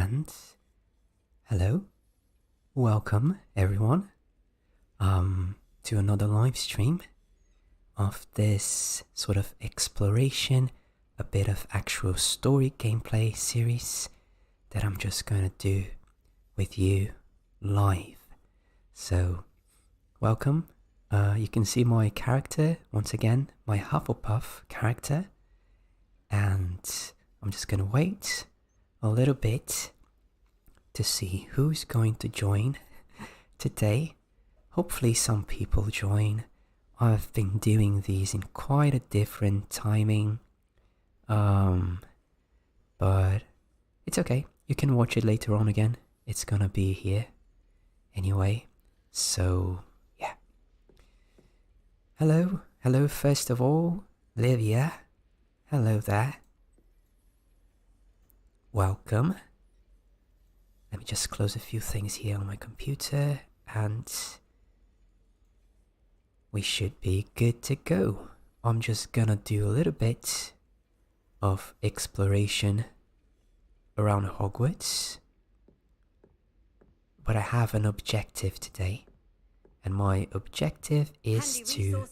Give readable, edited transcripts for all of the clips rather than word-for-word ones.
And hello, welcome everyone to another live stream of this sort of exploration, a bit of actual story gameplay series that I'm just gonna do with you live. So welcome. You can see my character once again, my Hufflepuff character, and I'm just gonna wait a little bit to see who's going to join today. Hopefully some people join. I've been doing these in quite a different timing, but it's okay. You can watch it later on again. It's gonna be here anyway. So yeah. Hello first of all, Livia. Hello there. Welcome. Let me just close a few things here on my computer and we should be good to go. I'm just gonna do a little bit of exploration around Hogwarts, but I have an objective today, and my objective is to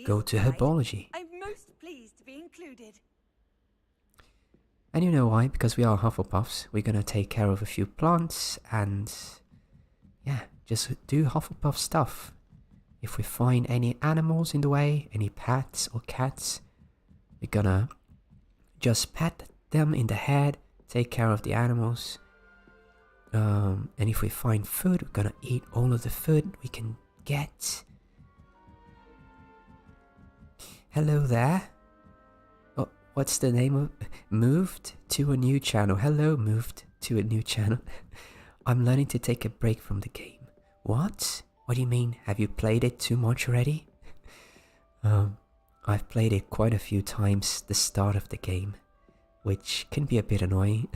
go to Herbology. I'm most pleased to be included. And you know why? Because we are Hufflepuffs. We're gonna take care of a few plants and yeah, just do Hufflepuff stuff. If we find any animals in the way, any pets or cats, we're gonna just pat them in the head, take care of the animals. And if we find food, we're gonna eat all of the food we can get. Hello there. Oh, what's the name of... Moved to a new channel. Hello, moved to a new channel. I'm learning to take a break from the game. What? What do you mean? Have you played it too much already? I've played it quite a few times the start of the game, which can be a bit annoying.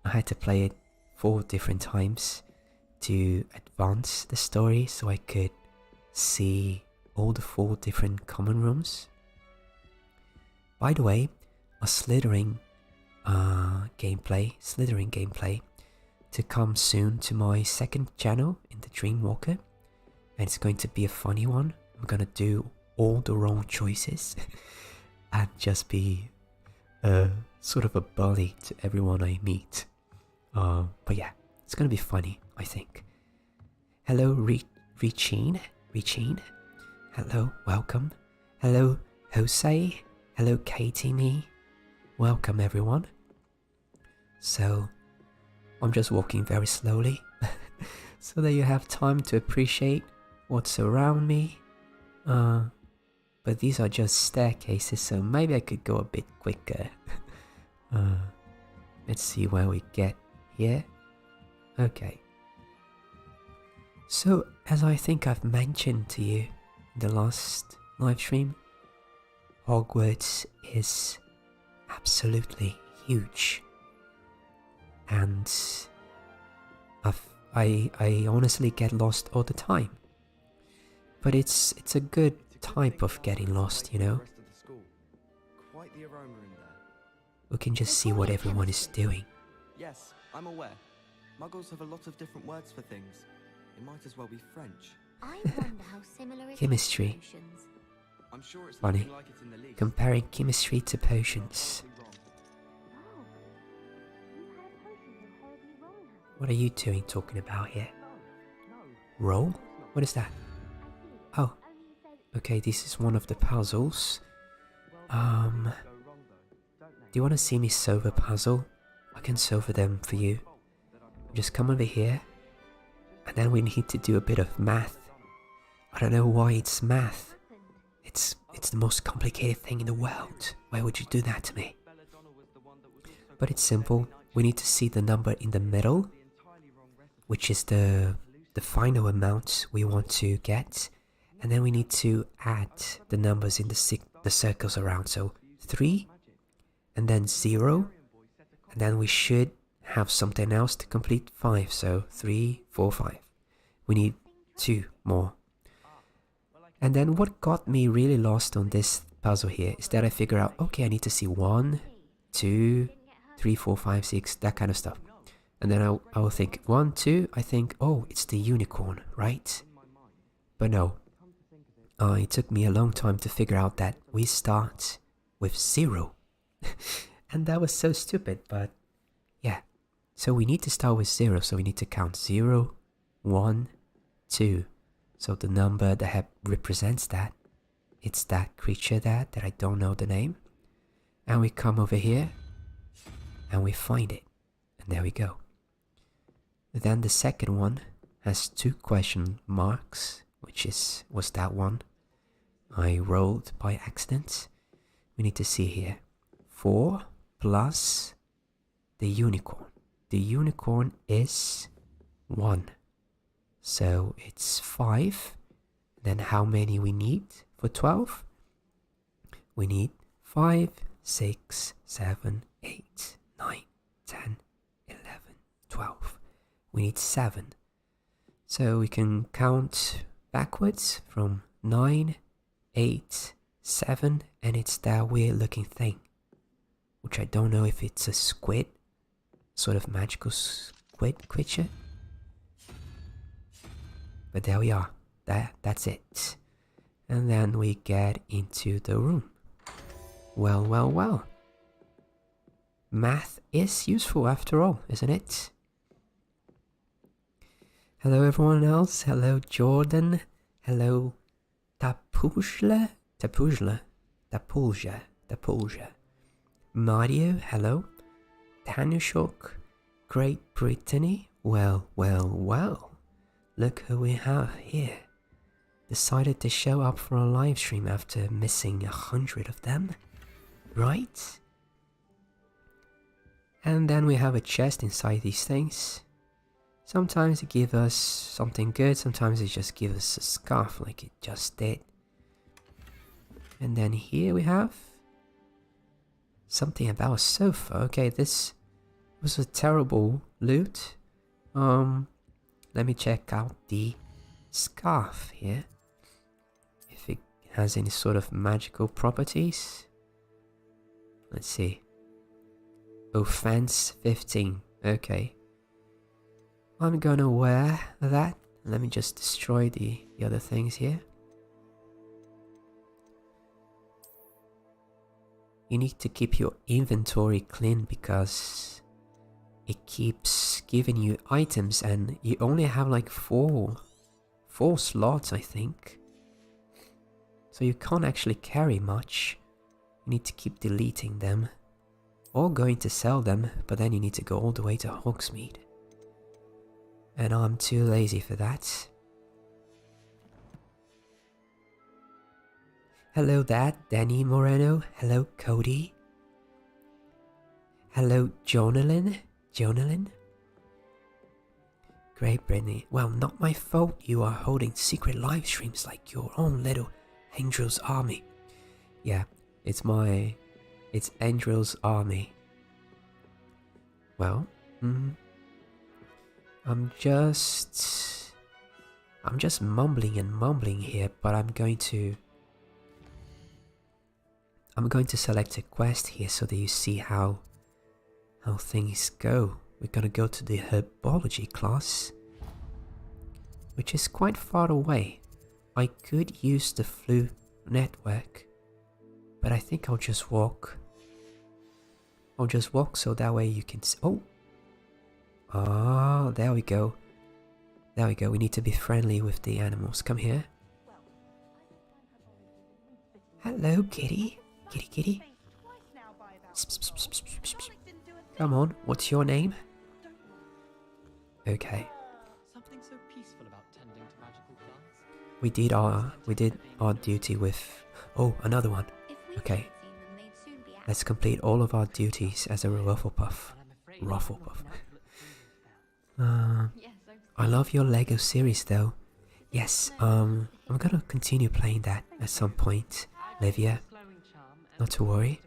I had to play it 4 different times to advance the story so I could see all the 4 different common rooms. By the way, a slithering gameplay to come soon to my second channel in the Dreamwalker, and it's going to be a funny one. I'm gonna do all the wrong choices and just be sort of a bully to everyone I meet. But yeah, it's gonna be funny, I think. Hello, Richine. Hello, welcome. Hello, Jose. Hello, Katie me. Welcome everyone. So, I'm just walking very slowly so that you have time to appreciate what's around me. But these are just staircases, so maybe I could go a bit quicker. Let's see where we get here. Okay. So, as I think I've mentioned to you in the last live stream, Hogwarts is absolutely huge, and I honestly get lost all the time. But it's a good type of getting lost, you know. We can just see what everyone is doing. Yes, I'm aware. Muggles have a lot of different words for things. It might as well be French. I wonder how similar it Chemistry. is to potions. I'm sure it's Funny. nothing like it in the least. Comparing chemistry to potions. Wow. You had a potion go horribly wrong, have you? What are you two talking about here? Roll? What is that? Oh, Only you said okay, this is one of the puzzles. Do you want to see me solve a puzzle? I can solve them for you. Just come over here, and then we need to do a bit of math. I don't know why it's math. It's the most complicated thing in the world. Why would you do that to me? But it's simple. We need to see the number in the middle, which is the final amount we want to get, and then we need to add the numbers in the circles around. So 3, and then 0, and then we should have something else to complete 5. So 3, 4, 5. We need 2 more. And then what got me really lost on this puzzle here is that I figure out, okay, I need to see 1, 2, 3, 4, 5, 6, that kind of stuff. And then I will think 1, 2. I think, oh, it's the unicorn, right? But no. It took me a long time to figure out that we start with 0. And that was so stupid, but yeah. So we need to start with 0, so we need to count 0, 1, 2. So the number that represents that, it's that creature that I don't know the name. And we come over here, and we find it. And there we go. Then the second one has 2 question marks, which was that one I rolled by accident. We need to see here. 4 plus the unicorn. The unicorn is 1. So it's 5. Then how many we need for 12? We need 5, 6, 7, 8, 9, 10, 11, 12. We need 7. So we can count backwards from 9, 8, 7, and it's that weird looking thing. Which I don't know if it's a squid. Sort of magical squid creature. But there we are. That's it. And then we get into the room. Well, well, well. Math is useful after all, isn't it? Hello everyone else. Hello Jordan. Hello Tapujla. Mario, hello. Tanushok. Great Brittany. Well, well, well. Look who we have here. Decided to show up for a live stream after missing 100 of them. Right? And then we have a chest inside these things. Sometimes it gives us something good, sometimes it just gives us a scarf like it just did. And then here we have something about a sofa. Okay, this was a terrible loot. Let me check out the scarf here. If it has any sort of magical properties. Let's see. Offense 15. Okay. I'm gonna wear that. Let me just destroy the other things here. You need to keep your inventory clean because it keeps giving you items and you only have like 4 slots, I think. So you can't actually carry much. You need to keep deleting them. Or going to sell them, but then you need to go all the way to Hogsmeade. And I'm too lazy for that. Hello Dad, Danny Moreno. Hello Cody. Hello Jonalyn. Great Brittany. Well, not my fault you are holding secret live streams like your own little Angel's army. Yeah, it's Angel's army. Well, I'm just mumbling and mumbling here, but I'm going to select a quest here so that you see how things go. We're gonna go to the Herbology class, which is quite far away. I could use the flute network, but I think I'll just walk. So that way you can see. Oh, there we go. We need to be friendly with the animals. Come here. Hello, kitty. Kitty. Come on, what's your name? Okay. Something so peaceful about tending to magical plants. We did our duty with. Oh, another one. Okay. Let's complete all of our duties as a Hufflepuff. I love your Lego series though. Yes, I'm gonna continue playing that at some point, Livia. Not to worry.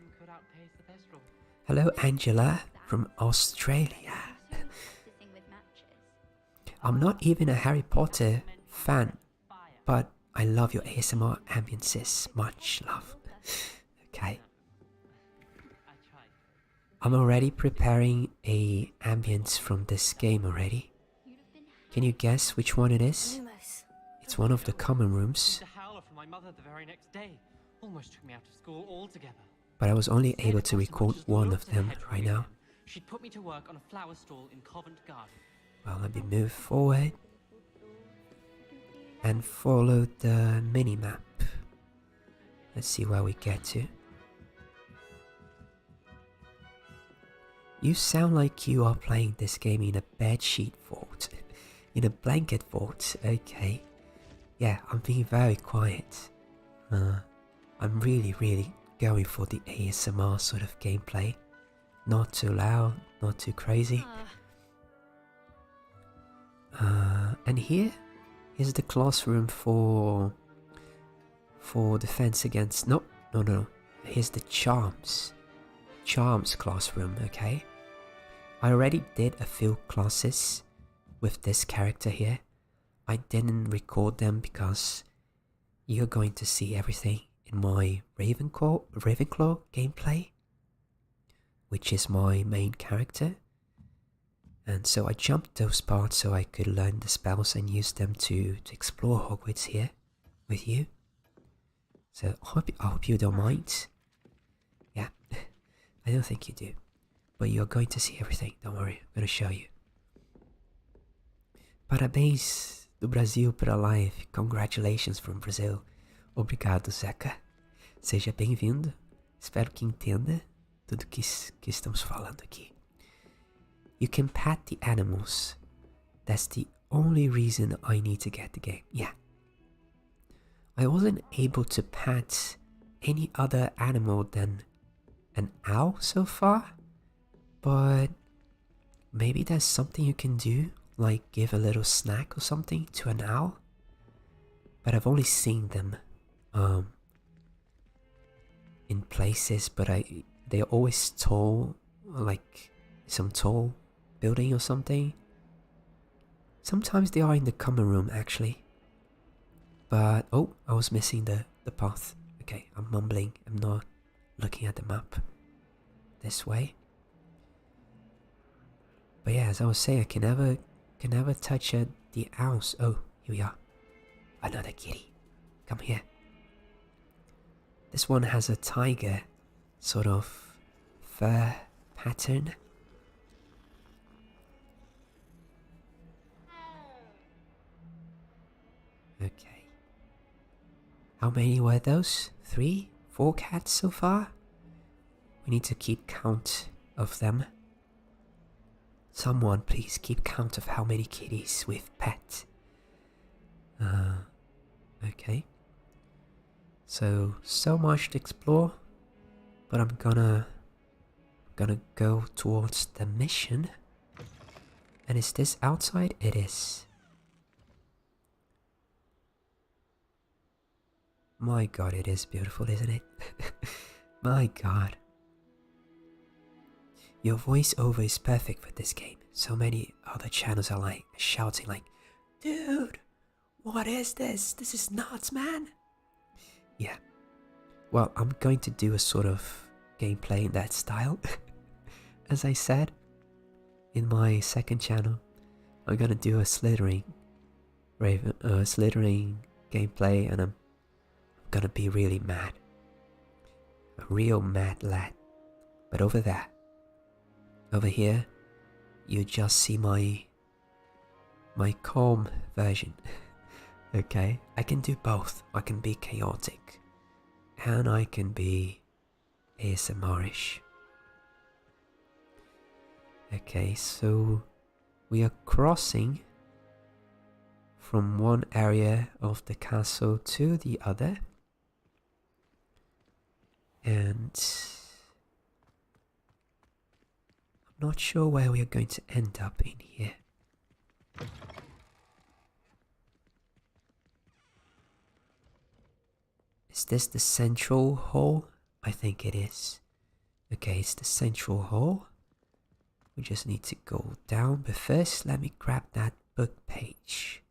Hello Angela from Australia. I'm not even a Harry Potter fan, but I love your ASMR ambiences. Much love. Okay. I'm already preparing a ambience from this game already. Can you guess which one it is? Lumos. It's one of the common rooms, The howler from my mother the very next day almost took me out of school altogether. but I was only Instead, able it to wasn't record much as one looked of them ahead for right me now. then. She'd put me to work on a flower stall in Covent Garden. Well, let me move forward and follow the mini-map. Let's see where we get to. You sound like you are playing this game in a bedsheet fort. In a blanket fort, okay. Yeah, I'm being very quiet. I'm really going for the ASMR sort of gameplay. Not too loud, not too crazy. And here's the classroom for defense against. No. Here's the charms classroom. Okay, I already did a few classes with this character here. I didn't record them because you're going to see everything in my Ravenclaw gameplay, which is my main character. And so I jumped those parts so I could learn the spells and use them to explore Hogwarts here with you. So I hope you don't mind. Yeah, I don't think you do. But you're going to see everything, don't worry, I'm gonna show you. Parabéns do Brasil pela live. Congratulations from Brazil. Obrigado, Zeca. Seja bem-vindo. Espero que entenda tudo que estamos falando aqui. You can pat the animals. That's the only reason I need to get the game. Yeah. I wasn't able to pat any other animal than an owl so far. But maybe there's something you can do, like give a little snack or something to an owl. But I've only seen them in places, but they're always tall, like some tall building or something. Sometimes they are in the common room actually. But oh, I was missing the path. Okay, I'm mumbling, I'm not looking at the map. This way. But yeah, as I was saying, I can never touch the owls. Oh, here we are. Another kitty. Come here. This one has a tiger sort of fur pattern. Okay. How many were those? 3? 4 cats so far? We need to keep count of them. Someone please keep count of how many kitties we've pet. Okay. So much to explore, but I'm gonna go towards the mission. And is this outside? It is. My god, it is beautiful, isn't it? My god. Your voiceover is perfect for this game. So many other channels are like shouting like, dude, what is this? This is nuts, man. Yeah. Well, I'm going to do a sort of gameplay in that style. As I said in my second channel, I'm gonna do a slithering gameplay, and I'm gonna be really mad. A real mad lad. But over here, you just see my calm version. Okay, I can do both. I can be chaotic, and I can be ASMR-ish. Okay, so we are crossing from one area of the castle to the other, and I'm not sure where we are going to end up in here. Is this the central hall? I think it is. Okay, it's the central hall. We just need to go down, but first let me grab that book page.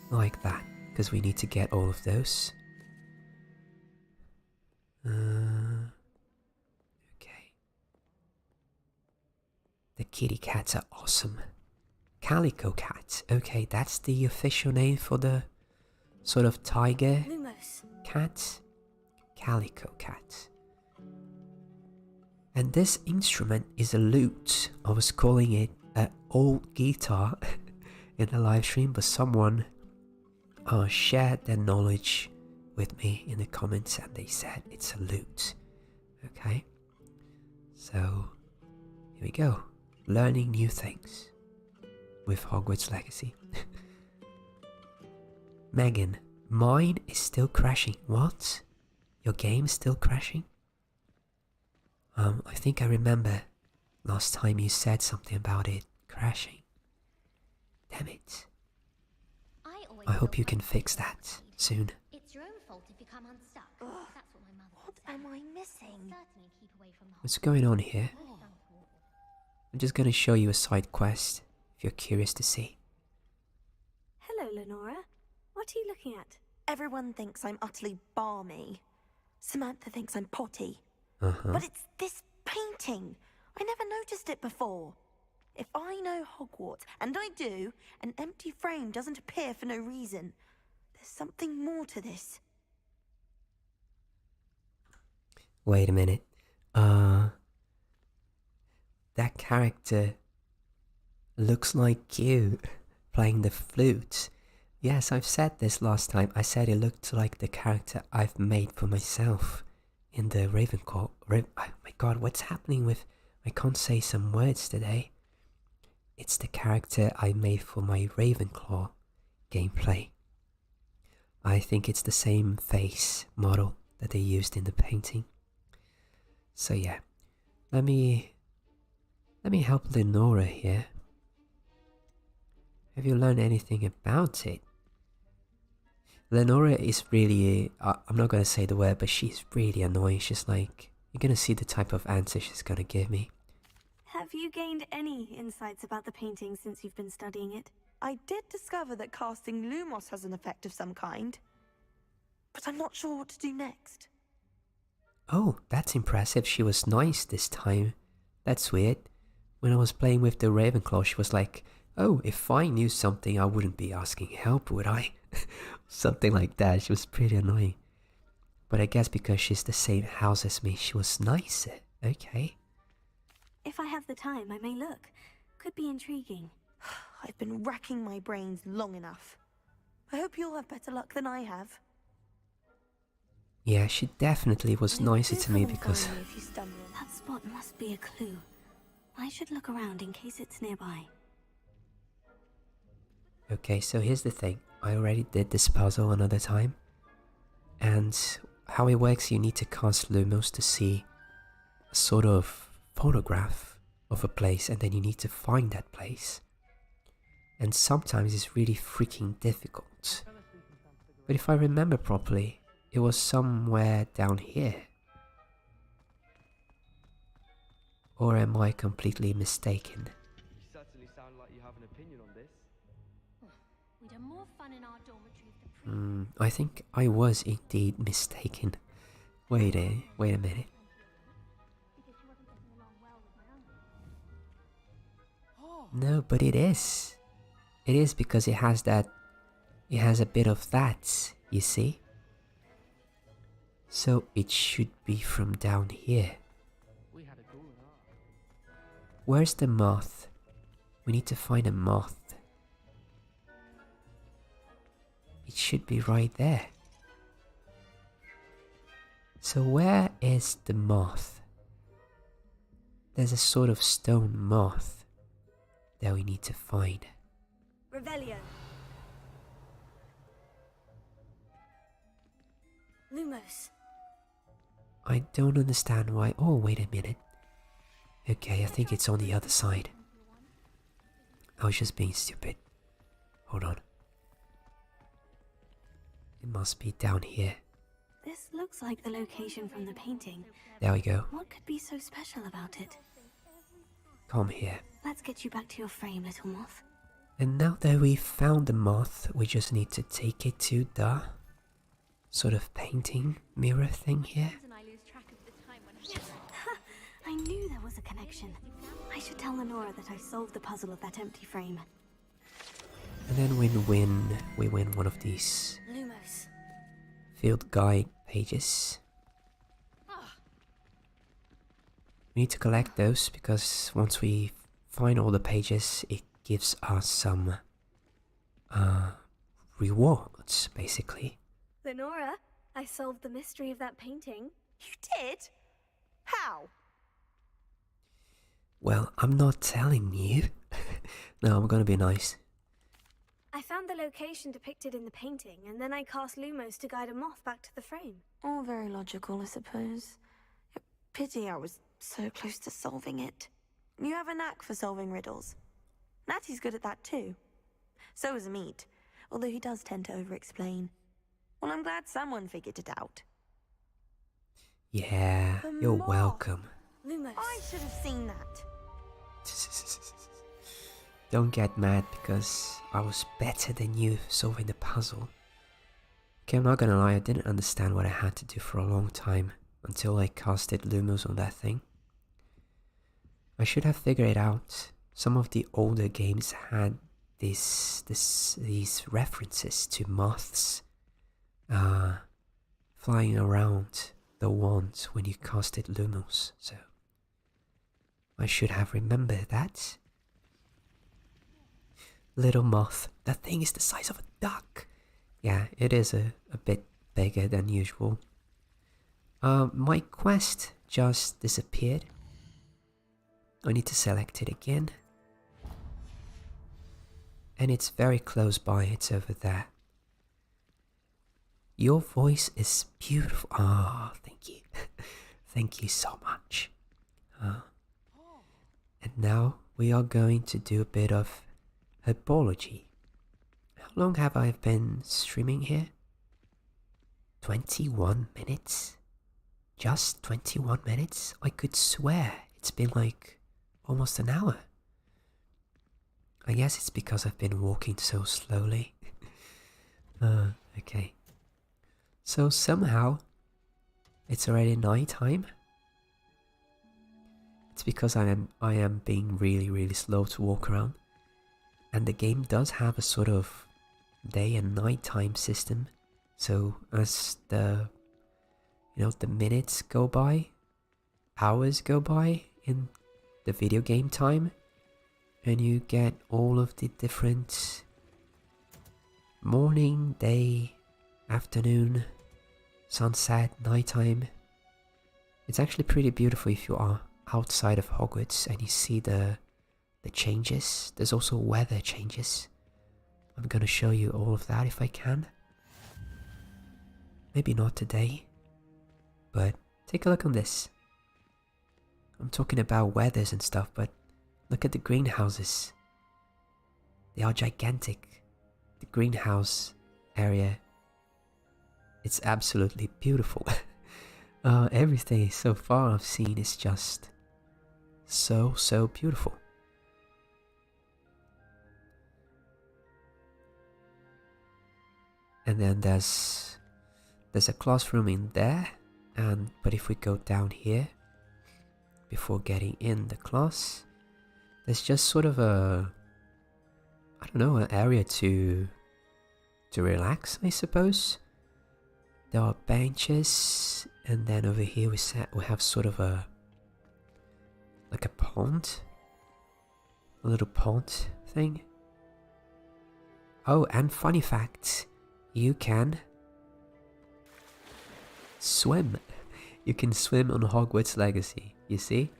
Like that, because we need to get all of those. The kitty cats are awesome. Calico cat. Okay, that's the official name for the sort of tiger Lumos. cat. Calico cat. And this instrument is a lute. I was calling it an old guitar in the live stream, but someone shared their knowledge with me in the comments and they said it's a lute. Okay, so here we go, learning new things with Hogwarts Legacy. Megan, mine is still crashing. What? Your game is still crashing? I think I remember last time you said something about it crashing. Damn it. I hope you can fix that soon. It's your own fault if you come unstuck. That's what my mother What am I missing? certainly keep away from the What's going on here? I'm just gonna show you a side quest if you're curious to see. Hello, Lenora. What are you looking at? Everyone thinks I'm utterly balmy. Samantha thinks I'm potty. Uh-huh. But it's this painting. I never noticed it before. If I know Hogwarts, and I do, an empty frame doesn't appear for no reason. There's something more to this. Wait a minute. That character looks like you playing the flute. Yes, I've said this last time. I said it looked like the character I've made for myself in the Ravenclaw. Oh my god, what's happening with... I can't say some words today. It's the character I made for my Ravenclaw gameplay. I think it's the same face model that they used in the painting. So yeah, let me help Lenora here. Have you learned anything about it? Lenora is really, I'm not gonna say the word, but she's really annoying. She's like, you're gonna see the type of answer she's gonna give me. Have you gained any insights about the painting since you've been studying it? I did discover that casting Lumos has an effect of some kind. But I'm not sure what to do next. Oh, that's impressive. She was nice this time. That's weird. When I was playing with the Ravenclaw, she was like, oh, if I knew something, I wouldn't be asking help, would I? Something like that. She was pretty annoying. But I guess because she's the same house as me, she was nicer. Okay. If I have the time, I may look. Could be intriguing. I've been racking my brains long enough. I hope you'll have better luck than I have. Yeah, she definitely was nicer Do to me come and because... find me if you stumble. That spot must be a clue. I should look around in case it's nearby. Okay, so here's the thing. I already did this puzzle another time. And how it works, you need to cast Lumos to see a sort of photograph of a place, and then you need to find that place. And sometimes it's really freaking difficult. But if I remember properly, it was somewhere down here. Or am I completely mistaken? You certainly sound like you have an opinion on this. We'd have more fun in our dormitory if the I think I was indeed mistaken. Wait a minute. because she wasn't getting along well with my uncle. No, but it is. It is because it has that... It has a bit of that, you see? So it should be from down here. We had a goal in our... Where's the moth? We need to find a moth. It should be right there. So where is the moth? There's a sort of stone moth that we need to find. Revelio. Lumos. I don't understand why... Oh, wait a minute. Okay, I think it's on the other side. I was just being stupid. Hold on. It must be down here. This looks like the location from the painting. There we go. What could be so special about it? Come here. Let's get you back to your frame, little moth. And now that we've found the moth, we just need to take it to the sort of painting mirror thing here. And I lose track of the time when I knew there was a connection. I should tell them Lenora that I solved the puzzle of that empty frame. And then we win one of these Lumos. field guide pages. We need to collect those because once we find all the pages, it gives us some rewards, basically. Lenora, I solved the mystery of that painting. You did? How? Well, I'm not telling you. No, I'm gonna be nice. I found the location depicted in the painting, and then I cast Lumos to guide a moth back to the frame. All very logical, I suppose. Pity I was so close to solving it. You have a knack for solving riddles. Natty's good at that too. So is Meat, although he does tend to over-explain. Well, I'm glad someone figured it out. Yeah, The you're moth. welcome. Lumos. I should have seen that. Don't get mad because I was better than you solving the puzzle. Okay, I'm not gonna lie, I didn't understand what I had to do for a long time until I casted Lumos on that thing. I should have figured it out. Some of the older games had these references to moths flying around the wand when you casted Lumos, so I should have remembered that. Little moth. That thing is the size of a duck. Yeah, it is a bit bigger than usual. My quest just disappeared. I need to select it again. And it's very close by, it's over there. Your voice is beautiful. Ah, thank you. Thank you so much. And now we are going to do a bit of Herbology. How long have I been streaming here? 21 minutes? Just 21 minutes? I could swear it's been like almost an hour. I guess it's because I've been walking so slowly. Okay. So somehow it's already night time. It's because I am being really slow to walk around. And the game does have a sort of day and night time system. So as the minutes go by, hours go by in the video game time, and you get all of the different morning, day, afternoon, sunset, nighttime. It's actually pretty beautiful if you are outside of Hogwarts and you see the changes. There's also weather changes. I'm gonna show you all of that if I can. Maybe not today, but take a look on this. I'm talking about weathers and stuff, but look at the greenhouses. They are gigantic. The greenhouse area. It's absolutely beautiful. Everything so far I've seen is just so beautiful. And then there's a classroom in there, but if we go down here before getting in the class, there's just sort of an area to relax, I suppose. There are benches, and then over here we have sort of a pond, a little pond thing. Oh, and funny fact, you can swim. You can swim on Hogwarts Legacy, you see?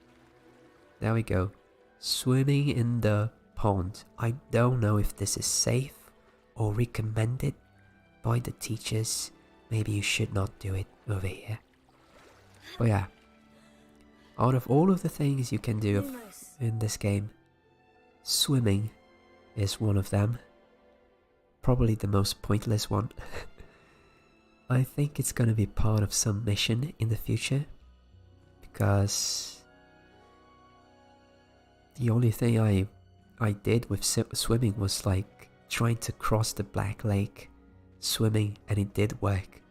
There we go. Swimming in the pond. I don't know if this is safe or recommended by the teachers. Maybe you should not do it over here. But yeah, out of all of the things you can do in this game, swimming is one of them. Probably the most pointless one. I think it's gonna be part of some mission in the future, because the only thing I did with swimming was like trying to cross the Black Lake swimming, and it did work.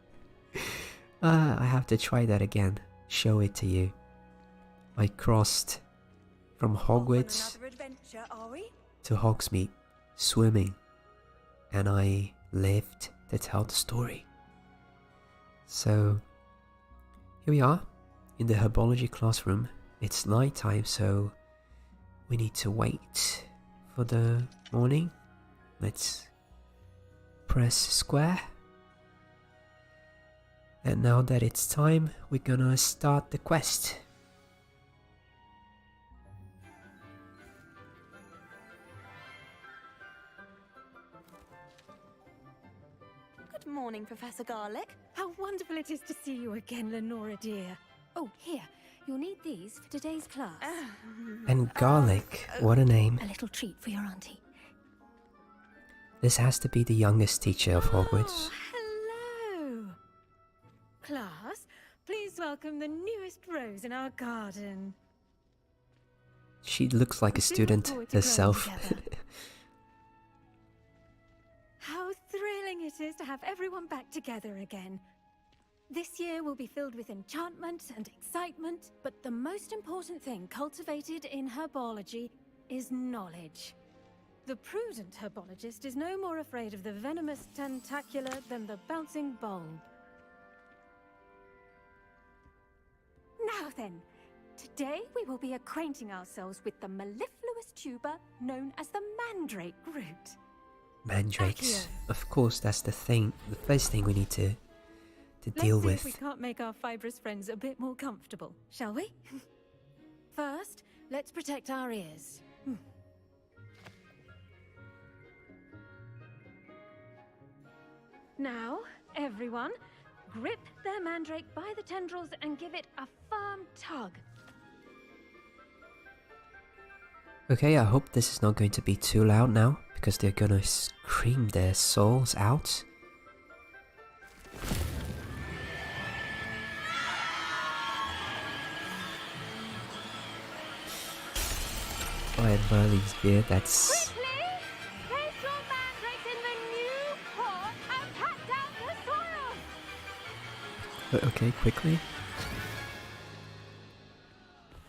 I have to try that again, show it to you. I crossed from Hogwarts Another adventure, are we? to Hogsmeade, swimming, and I lived to tell the story. So, here we are, in the Herbology classroom. It's night time, so we need to wait for the morning. Let's press square. And now that it's time, we're gonna start the quest. Good morning, Professor Garlic. How wonderful it is to see you again, Lenora dear. Oh, here, you'll need these for today's class. And Garlic, what a name. A little treat for your auntie. This has to be the youngest teacher of Hogwarts. Oh, hello! Class, please welcome the newest rose in our garden. She looks like a We do look student forward to growing herself. together. How thrilling it is to have everyone back together again. This year will be filled with enchantment and excitement, but the most important thing cultivated in herbology is knowledge. The prudent herbologist is no more afraid of the venomous tentacula than the bouncing bulb. Now then, today we will be acquainting ourselves with the mellifluous tuber known as the mandrake root. Mandrakes. Accio. Of course, that's the thing. The first thing we need to deal Let's see with. if we can't make our fibrous friends a bit more comfortable, shall we? First, let's protect our ears. Now, everyone, grip their mandrake by the tendrils and give it a firm tug. Okay, I hope this is not going to be too loud now, because they're gonna scream their souls out. By Merlin's beard, that's... Quickly! Place your mandrakes in the new pot and pat down the soil! Okay, quickly.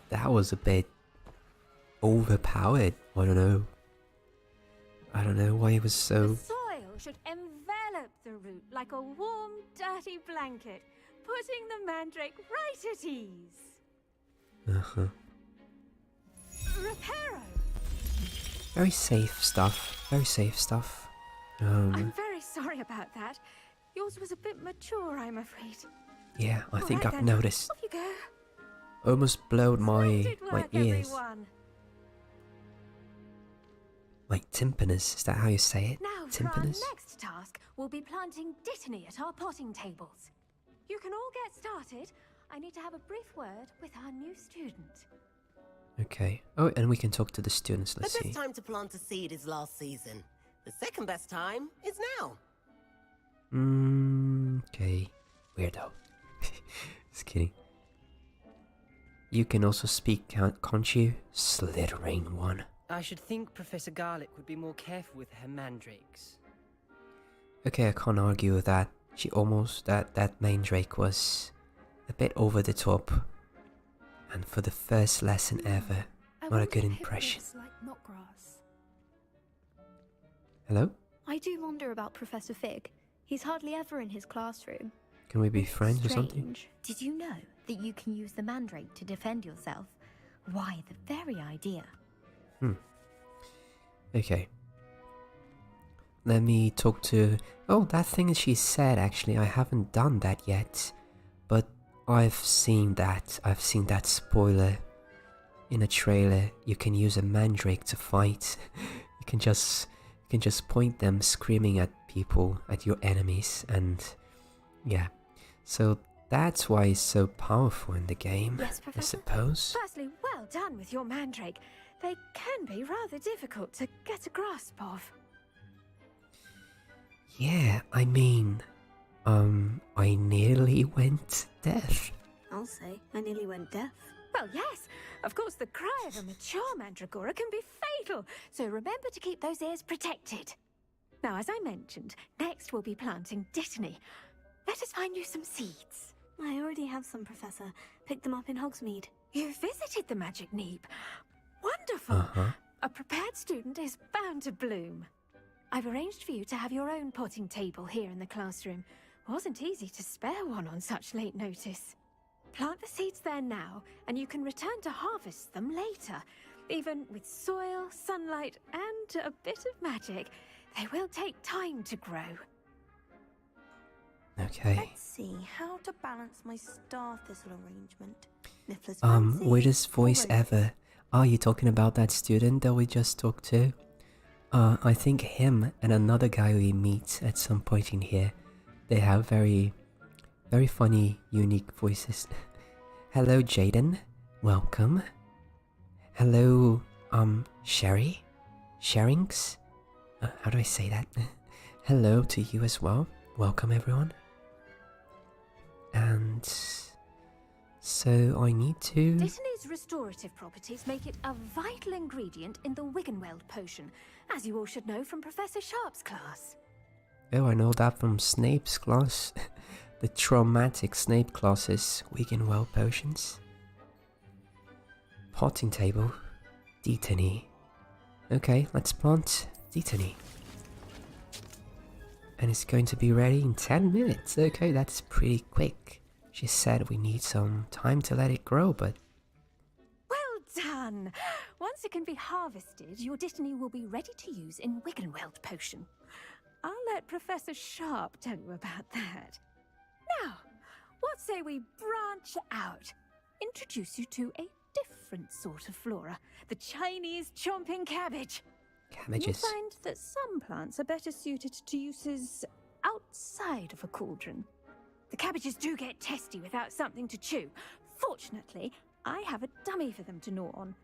That was a bit overpowered. I don't know. I don't know why it was so... The soil should envelop the root like a warm, dirty blanket, putting the mandrake right at ease. Uh-huh. Reparo! Very safe stuff. Very safe stuff. I'm very sorry about that. Yours was a bit mature, I'm afraid. Yeah, I think Alright I've then, noticed. Off you go. Almost blowed my Splendid work, ears. everyone. My tympanus, is that how you say it? Now, for our Tympanus? next task, we'll be planting dittany at our potting tables. You can all get started. I need to have a brief word with our new student. Okay. Oh, and we can talk to the students, The let's best see. time to plant a seed is last season. The second best time is now. Okay. Weirdo. Just kidding. You can also speak, can't you? Slithering one. I should think Professor Garlic would be more careful with her mandrakes. Okay, I can't argue with that. She almost... That mandrake was a bit over the top. And for the first lesson ever, not a good impression. Like knotgrass. Hello? I do wonder about Professor Fig. He's hardly ever in his classroom. Can we be friends or something? Strange. Did you know that you can use the mandrake to defend yourself? Why, the very idea. Okay. Let me talk to... Oh, that thing that she said, actually, I haven't done that yet. But I've seen that. I've seen that spoiler in a trailer. You can use a mandrake to fight. You can just point them screaming at people, at your enemies, and yeah. So that's why it's so powerful in the game, Yes, I Professor? suppose. Firstly, well done with your mandrake. They can be rather difficult to get a grasp of. Yeah, I mean, I nearly went deaf. I'll say, I nearly went deaf. Well, yes. Of course, the cry of a mature mandragora can be fatal, so remember to keep those ears protected. Now, as I mentioned, next we'll be planting dittany. Let us find you some seeds. I already have some, Professor. Picked them up in Hogsmeade. You visited the magic neep. Wonderful! A prepared student is bound to bloom. I've arranged for you to have your own potting table here in the classroom. Wasn't easy to spare one on such late notice. Plant the seeds there now, and you can return to harvest them later. Even with soil, sunlight, and a bit of magic, they will take time to grow. Okay. Let's see how to balance my star thistle arrangement. Niffler's fancy, Weirdest voice or ever. Are you talking about that student that we just talked to? I think him and another guy we meet at some point in here, they have very funny, unique voices. Hello, Jaden. Welcome. Hello, Sherry? Sherings? How do I say that? Hello to you as well. Welcome, everyone. And so I need to... Dittany's restorative properties make it a vital ingredient in the Wiggenweld potion, as you all should know from Professor Sharp's class. Oh, I know that from Snape's class. The traumatic Snape classes, Wiggenweld potions. Potting table. Dittany. Okay, let's plant Dittany. And it's going to be ready in 10 minutes. Okay, that's pretty quick. She said we need some time to let it grow, but... Well done! Once it can be harvested, your Dittany will be ready to use in Wiggenweld potion. I'll let Professor Sharp tell you about that. Now, what say we branch out? Introduce you to a different sort of flora, the Chinese chomping cabbage. Cabbages. You'll find that some plants are better suited to uses outside of a cauldron. The cabbages do get testy without something to chew. Fortunately, I have a dummy for them to gnaw on.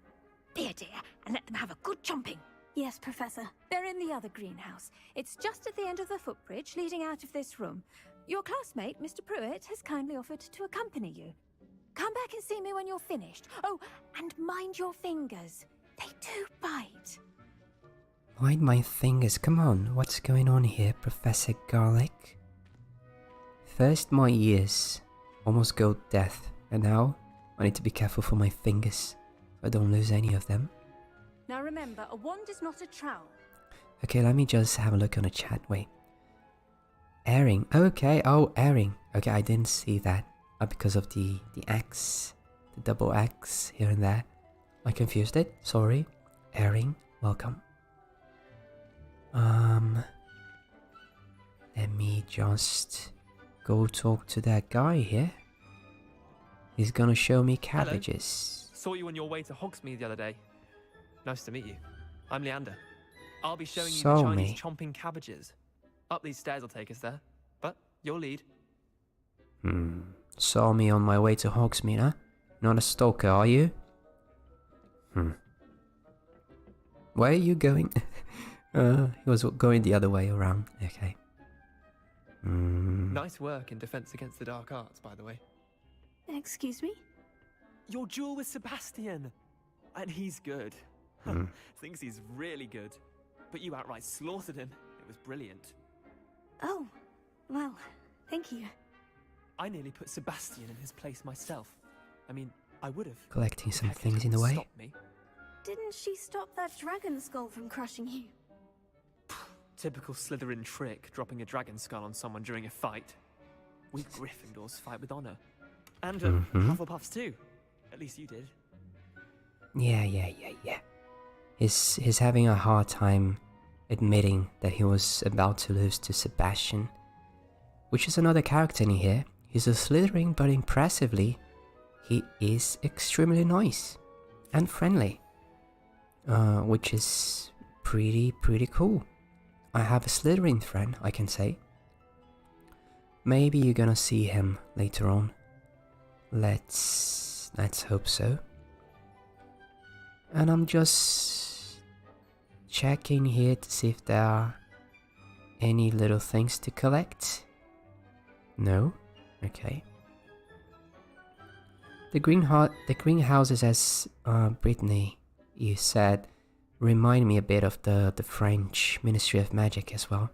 Here, dear, and let them have a good chomping. Yes, Professor. They're in the other greenhouse. It's just at the end of the footbridge leading out of this room. Your classmate, Mr. Pruitt, has kindly offered to accompany you. Come back and see me when you're finished. Oh, and mind your fingers. They do bite. Mind my fingers. Come on, what's going on here, Professor Garlic? First my ears almost go deaf, and now I need to be careful for my fingers so I don't lose any of them. Now remember, a wand is not a trowel. Okay, let me just have a look on the chat. Wait. Airing. Okay, oh, airing. Okay, I didn't see that. Because of the X. The double X here and there. I confused it. Sorry. Airing. Welcome. Let me just go talk to that guy here. He's gonna show me cabbages. Hello. Saw you on your way to Hogsmeade the other day. Nice to meet you. I'm Leander. I'll be showing you the Chinese chomping cabbages. Up these stairs will take us there, but you'll lead. Saw me on my way to Hogsmeade, huh? Not a stalker, are you? Where are you going? He was going the other way around. Okay. Nice work in Defense Against the Dark Arts, by the way. Excuse me? Your duel with Sebastian! And he's good. Thinks he's really good. But you outright slaughtered him. It was brilliant. Oh, well, thank you. I nearly put Sebastian in his place myself. I mean, I would have. Collecting some things in the way. Stop me. Didn't she stop that dragon skull from crushing you? Typical Slytherin trick, dropping a dragon skull on someone during a fight. We Gryffindors fight with honor. And Hufflepuffs too. At least you did. Yeah. He's having a hard time admitting that he was about to lose to Sebastian. Which is another character in here. He's a Slytherin, but impressively, he is extremely nice and friendly. Which is pretty cool. I have a Slytherin friend, I can say. Maybe you're gonna see him later on. Let's hope so. And I'm just checking here to see if there are any little things to collect. No? Okay. The greenhouses, as Brittany, you said, remind me a bit of the French Ministry of Magic as well.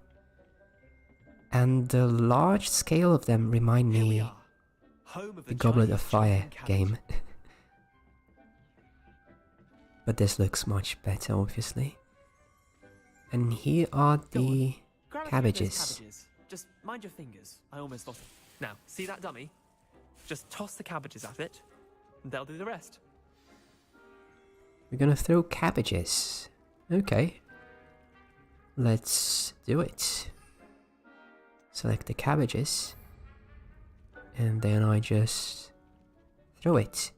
And the large scale of them remind me Home of the Goblet of Fire game. But this looks much better, obviously. And here are the Grab a few of those cabbages. cabbages. Just mind your fingers. I almost lost it. Now, see that dummy? Just toss the cabbages at it, and they'll do the rest. We're gonna throw cabbages. Okay. Let's do it. Select the cabbages. And then I just throw it.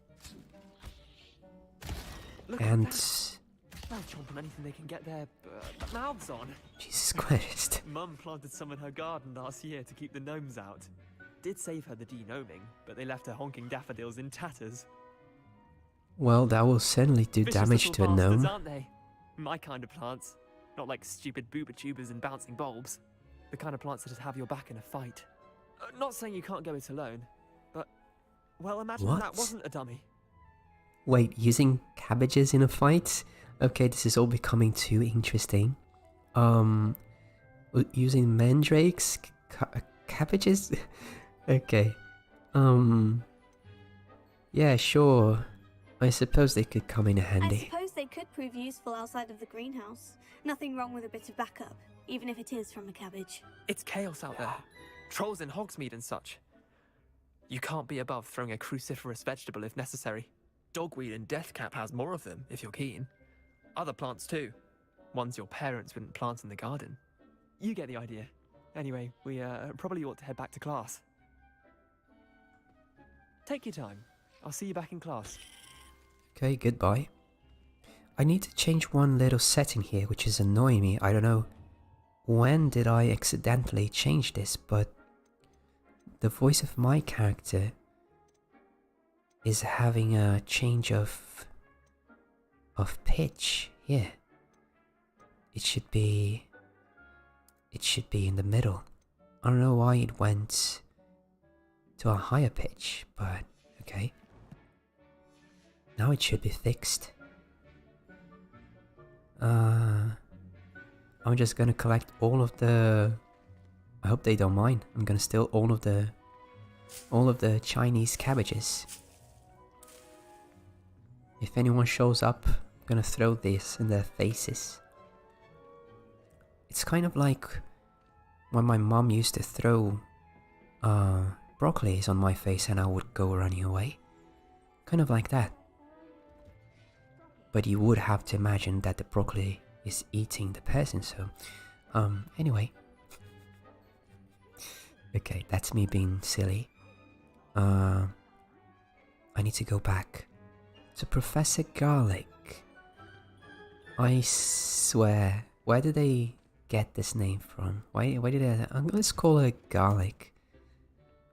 Look And at that. They'll chomp on anything they can get their mouths on. Jesus Christ. Mum planted some in her garden last year to keep the gnomes out. Did save her the de-gnoming, but they left her honking daffodils in tatters. Well, that will certainly do Vicious damage to a little bastards, gnome. aren't they? My kind of plants. Not like stupid booba tubers and bouncing bulbs. The kind of plants that just have your back in a fight. Not saying you can't go it alone, but... Well, imagine What? that wasn't a dummy. Wait, using cabbages in a fight? Okay, this is all becoming too interesting. Using mandrakes? Cabbages? Okay. Yeah, sure. I suppose they could come in I handy. suppose they could prove useful outside of the greenhouse. Nothing wrong with a bit of backup, even if it is from a cabbage. It's chaos out there. Trolls in Hogsmeade and such. You can't be above throwing a cruciferous vegetable if necessary. Dogweed and deathcap has more of them, if you're keen. Other plants too. Ones your parents wouldn't plant in the garden. You get the idea. Anyway, we probably ought to head back to class. Take your time. I'll see you back in class. Okay, goodbye. I need to change one little setting here, which is annoying me. I don't know when did I accidentally change this, but the voice of my character is having a change of pitch here. It should be in the middle. I don't know why it went to a higher pitch, but okay. Now it should be fixed. I'm just gonna collect all of the... I hope they don't mind. I'm gonna steal all of the Chinese cabbages. If anyone shows up, I'm gonna throw this in their faces. It's kind of like when my mom used to throw broccolis on my face and I would go running away. Kind of like that. But you would have to imagine that the broccoli is eating the person, so... anyway. Okay, that's me being silly. I need to go back to Professor Garlic. I swear, where did they get this name from? Why did they... let's call her Garlic.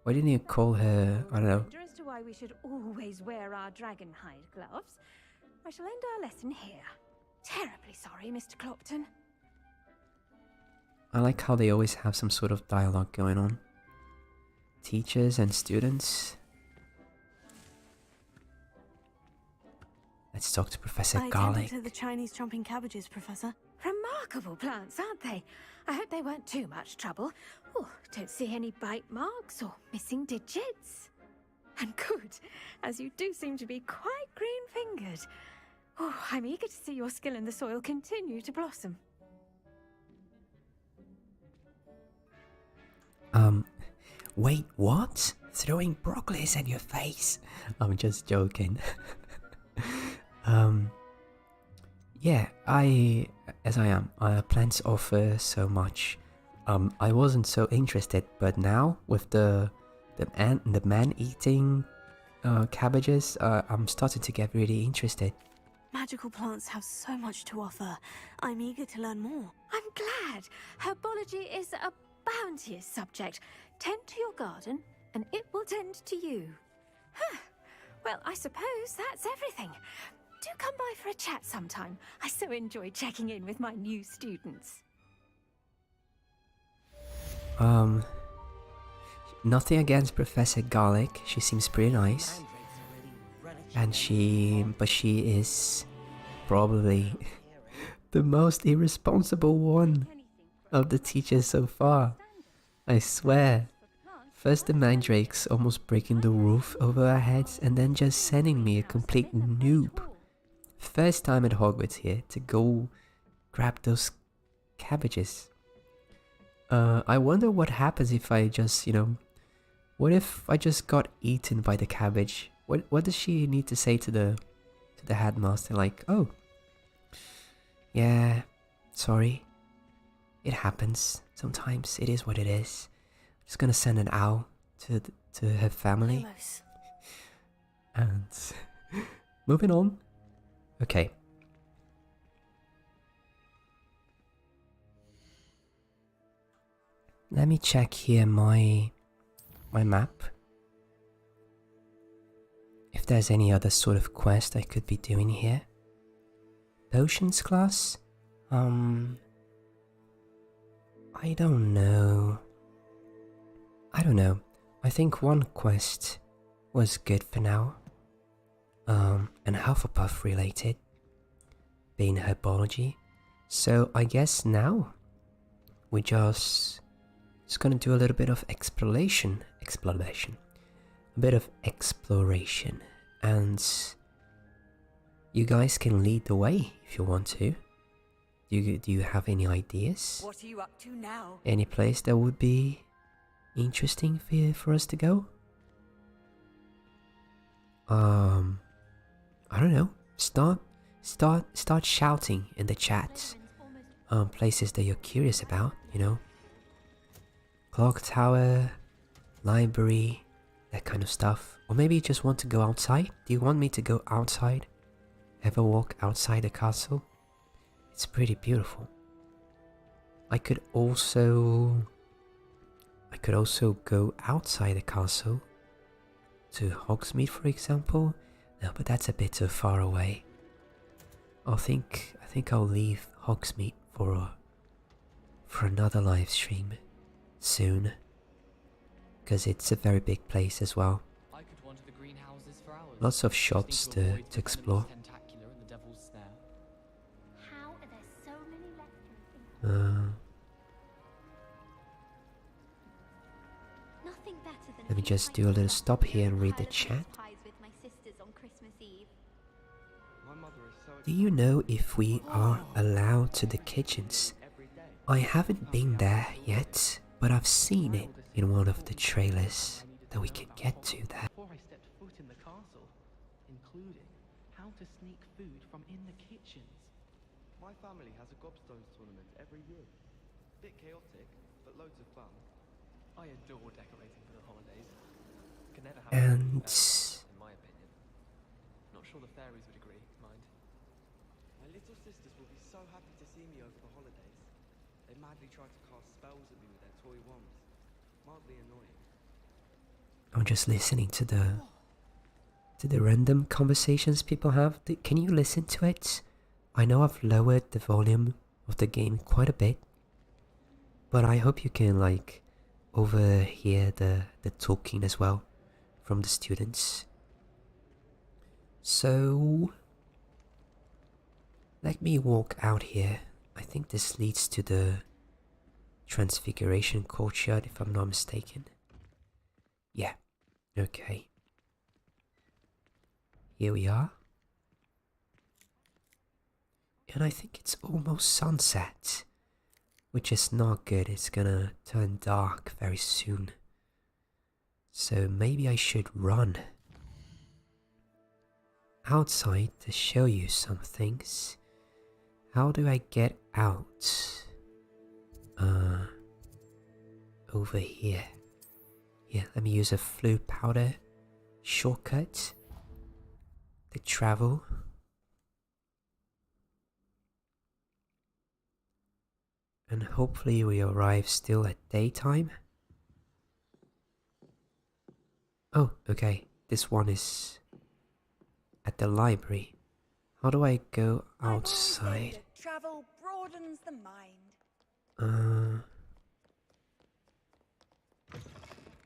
Why didn't you call her... I don't know. As to why we should always wear our dragon hide gloves, I shall end our lesson here. Terribly sorry, Mr. Clopton. I like how they always have some sort of dialogue going on. Teachers and students. Let's talk to Professor Garlic. I attended to the Chinese chomping cabbages, Professor. Remarkable plants, aren't they? I hope they weren't too much trouble. Oh, don't see any bite marks or missing digits. And good, as you do seem to be quite green-fingered. Oh, I'm eager to see your skill in the soil continue to blossom. Wait, what? Throwing broccolis at your face? I'm just joking. Yeah, as I am, plants offer so much. I wasn't so interested, but now with the man-eating cabbages, I'm starting to get really interested. Magical plants have so much to offer. I'm eager to learn more. I'm glad. Herbology is a bounteous subject. Tend to your garden, and it will tend to you. Huh. Well, I suppose that's everything. Do come by for a chat sometime. I so enjoy checking in with my new students. Nothing against Professor Garlic. She seems pretty nice. And she is probably the most irresponsible one of the teachers so far. I swear. First the mandrakes almost breaking the roof over our heads and then just sending me a complete noob First time at Hogwarts here to go grab those cabbages. I wonder what happens if I just, what if I just got eaten by the cabbage? What does she need to say to the headmaster? Like, oh, yeah, sorry, it happens. Sometimes it is what it is. Just gonna send an owl to her family. And moving on. Okay. Let me check here my map. If there's any other sort of quest I could be doing here. Potions class? I don't know. I think one quest was good for now. And Hufflepuff related. Being Herbology. So I guess now we just gonna do a little bit of exploration. A bit of exploration. And you guys can lead the way if you want to. Do you have any ideas? What are you up to now? Any place that would be interesting for us to go? I don't know. Start shouting in the chat. Places that you're curious about, Clock tower, library, that kind of stuff. Or maybe you just want to go outside. Do you want me to go outside? Ever walk outside the castle? It's pretty beautiful. I could also go outside the castle to Hogsmeade, for example. No, but that's a bit too far away. I think I'll leave Hogsmeade for another live stream soon, because it's a very big place as well. Lots of shops to explore. Let me just do a little stop here and read the chat. Do you know if we are allowed to the kitchens? I haven't been there yet, but I've seen it in one of the trailers that we can get to there. Before I stepped foot in the castle, including how to sneak food from in the kitchens. My family has a gobstones tournament every year. Bit chaotic, but loads of fun. I adore decorating for the holidays. Can never have And in my opinion. Not sure the fairies would agree, mind. My little sisters will be so happy to see me over the holidays. They madly try to cast spells at me with their toy wands. Mildly annoying. I'm just listening to the random conversations people have. Can you listen to it? I know I've lowered the volume of the game quite a bit, but I hope you can overhear the talking as well from the students. So let me walk out here. I think this leads to the Transfiguration courtyard, if I'm not mistaken. Yeah, okay. Here we are. And I think it's almost sunset, which is not good. It's gonna turn dark very soon. So maybe I should run outside to show you some things. How do I get out? Over here. Yeah, let me use a flu powder shortcut to travel. And hopefully we arrive still at daytime. Oh, okay. This one is at the library. How do I go outside? Travel broadens the mind.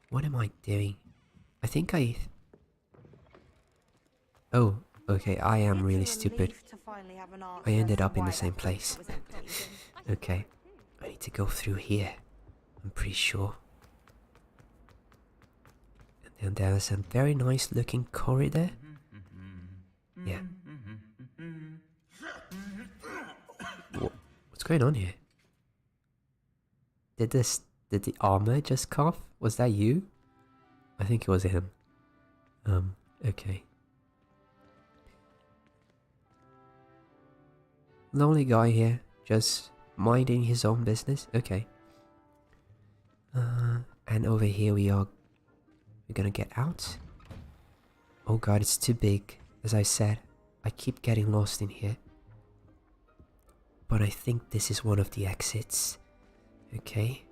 What am I doing? I think Oh, okay, I am really stupid. I ended up in the same place. Okay, I need to go through here. I'm pretty sure. And then there's a very nice looking corridor. Yeah. going on here? Did the armor just cough? Was that you? I think it was him. Okay. Lonely guy here, just minding his own business. Okay. And over here we're gonna get out. Oh god, it's too big. As I said, I keep getting lost in here. But I think this is one of the exits. Okay.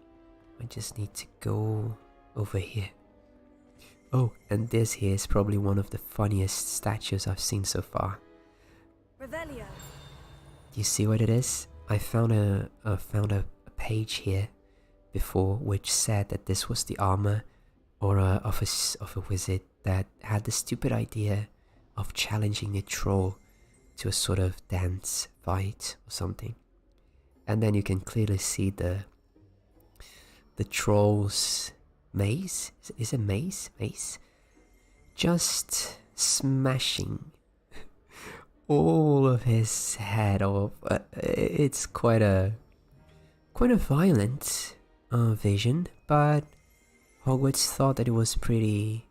I just need to go over here. Oh, and this here is probably one of the funniest statues I've seen so far. Revelio. Do you see what it is? I found a page here before which said that this was the armor or of a wizard that had the stupid idea of challenging a troll to a sort of dance fight or something. And then you can clearly see the troll's mace. Is it mace? Mace. Just smashing all of his head off. It's quite a violent vision, but Hogwarts thought that it was pretty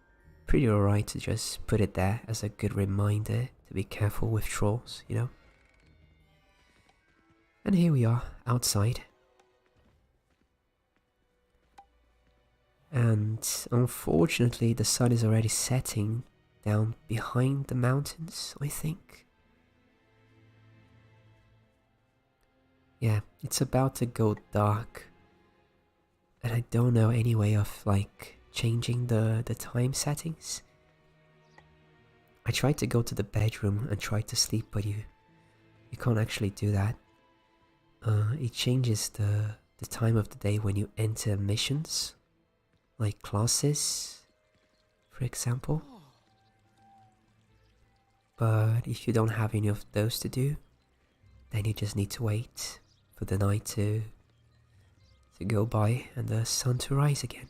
alright to just put it there as a good reminder to be careful with trolls, you know. And here we are, outside. And unfortunately the sun is already setting down behind the mountains, I think. Yeah, it's about to go dark. And I don't know any way of like changing the time settings. I tried to go to the bedroom and try to sleep, but you can't actually do that. It changes the time of the day when you enter missions, like classes, for example. But if you don't have any of those to do, then you just need to wait for the night to go by and the sun to rise again.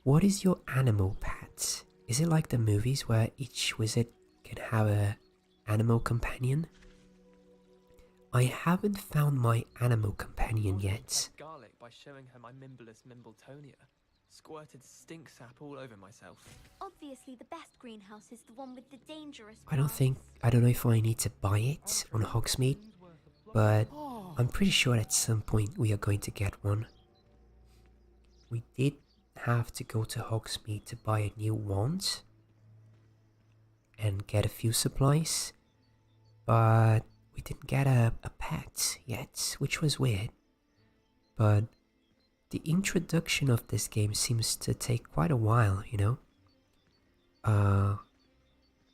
What is your animal pet? Is it like the movies where each wizard can have a animal companion? I haven't found my animal companion yet. Garlic by showing her my Mimbleless Mimbletonia. Squirted stink sap all over myself. Obviously, the best greenhouse is the one with the dangerous I don't know if I need to buy it on Hogsmeade, but I'm pretty sure at some point we are going to get one. We did have to go to Hogsmeade to buy a new wand and get a few supplies, but we didn't get a pet yet, which was weird. But the introduction of this game seems to take quite a while, you know?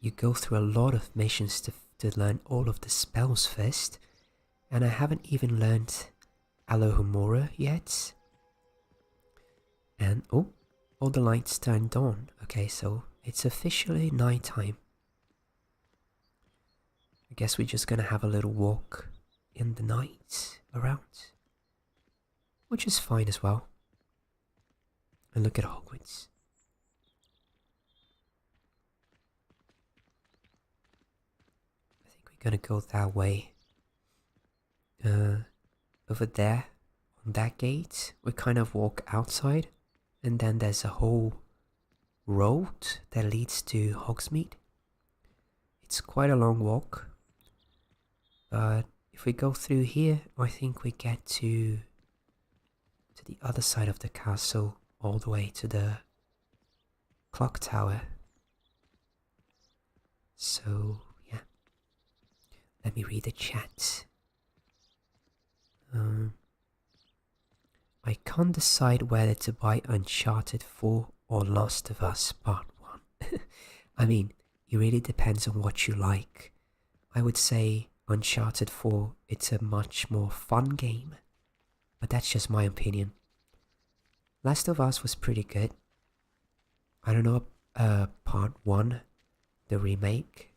You go through a lot of missions to learn all of the spells first, and I haven't even learned Alohomora yet. And oh, all the lights turned on. Okay, so it's officially night time. I guess we're just gonna have a little walk in the night around, which is fine as well. And look at Hogwarts. I think we're gonna go that way. Over there, on that gate, we kind of walk outside, and then there's a whole road that leads to Hogsmeade. It's quite a long walk, but if we go through here, I think we get to the other side of the castle, all the way to the clock tower. So, yeah. Let me read the chat. I can't decide whether to buy Uncharted 4 or Last of Us Part 1. I mean, it really depends on what you like. I would say Uncharted 4, it's a much more fun game, but that's just my opinion. Last of Us was pretty good. I don't know, Part 1, the remake.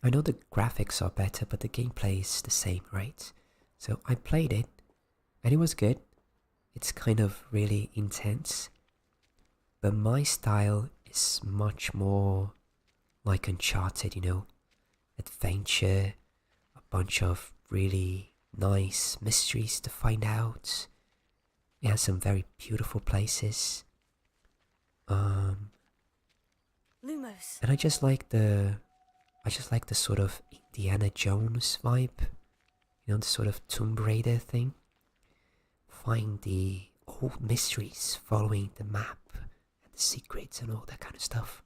I know the graphics are better, but the gameplay is the same, right? So I played it, and it was good. It's kind of really intense, but my style is much more like Uncharted, you know? adventure, a bunch of really nice mysteries to find out. It has some very beautiful places. Lumos. And I just like the sort of Indiana Jones vibe. You know, the sort of Tomb Raider thing. Find the old mysteries, following the map and the secrets and all that kind of stuff.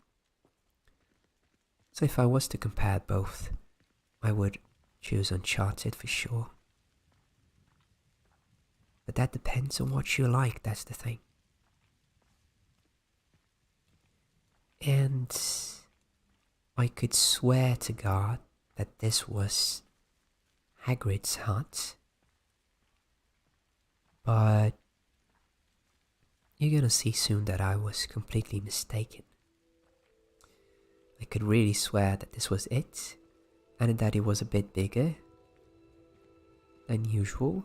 So if I was to compare both, I would choose Uncharted for sure. But that depends on what you like, that's the thing. And I could swear to God that this was Hagrid's hut. But you're gonna see soon that I was completely mistaken. I could really swear that this was it, and that it was a bit bigger than usual.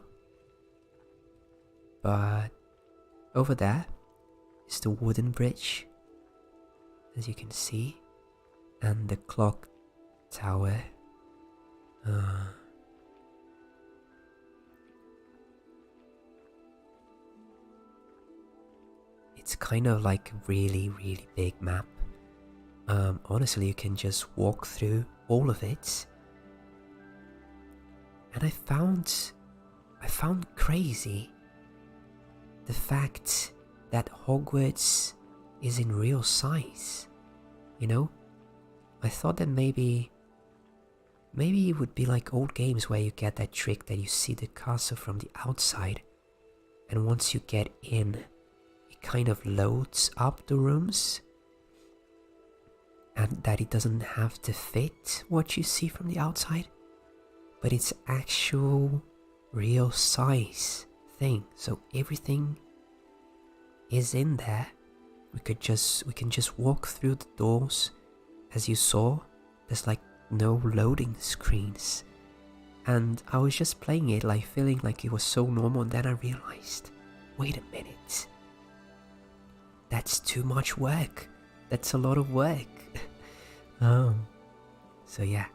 But over there is the wooden bridge, as you can see, and the clock tower. It's kind of like a really, really big map. Honestly, you can just walk through all of it. And I found crazy the fact that Hogwarts is in real size. You know? I thought that maybe it would be like old games where you get that trick that you see the castle from the outside, and once you get in, it kind of loads up the rooms, and that it doesn't have to fit what you see from the outside, but it's actual real size thing. So everything is in there. We can just walk through the doors. As you saw, there's like no loading screens, and I was just playing it, like feeling like it was so normal, and then I realized, wait a minute, that's too much work. That's a lot of work. So yeah,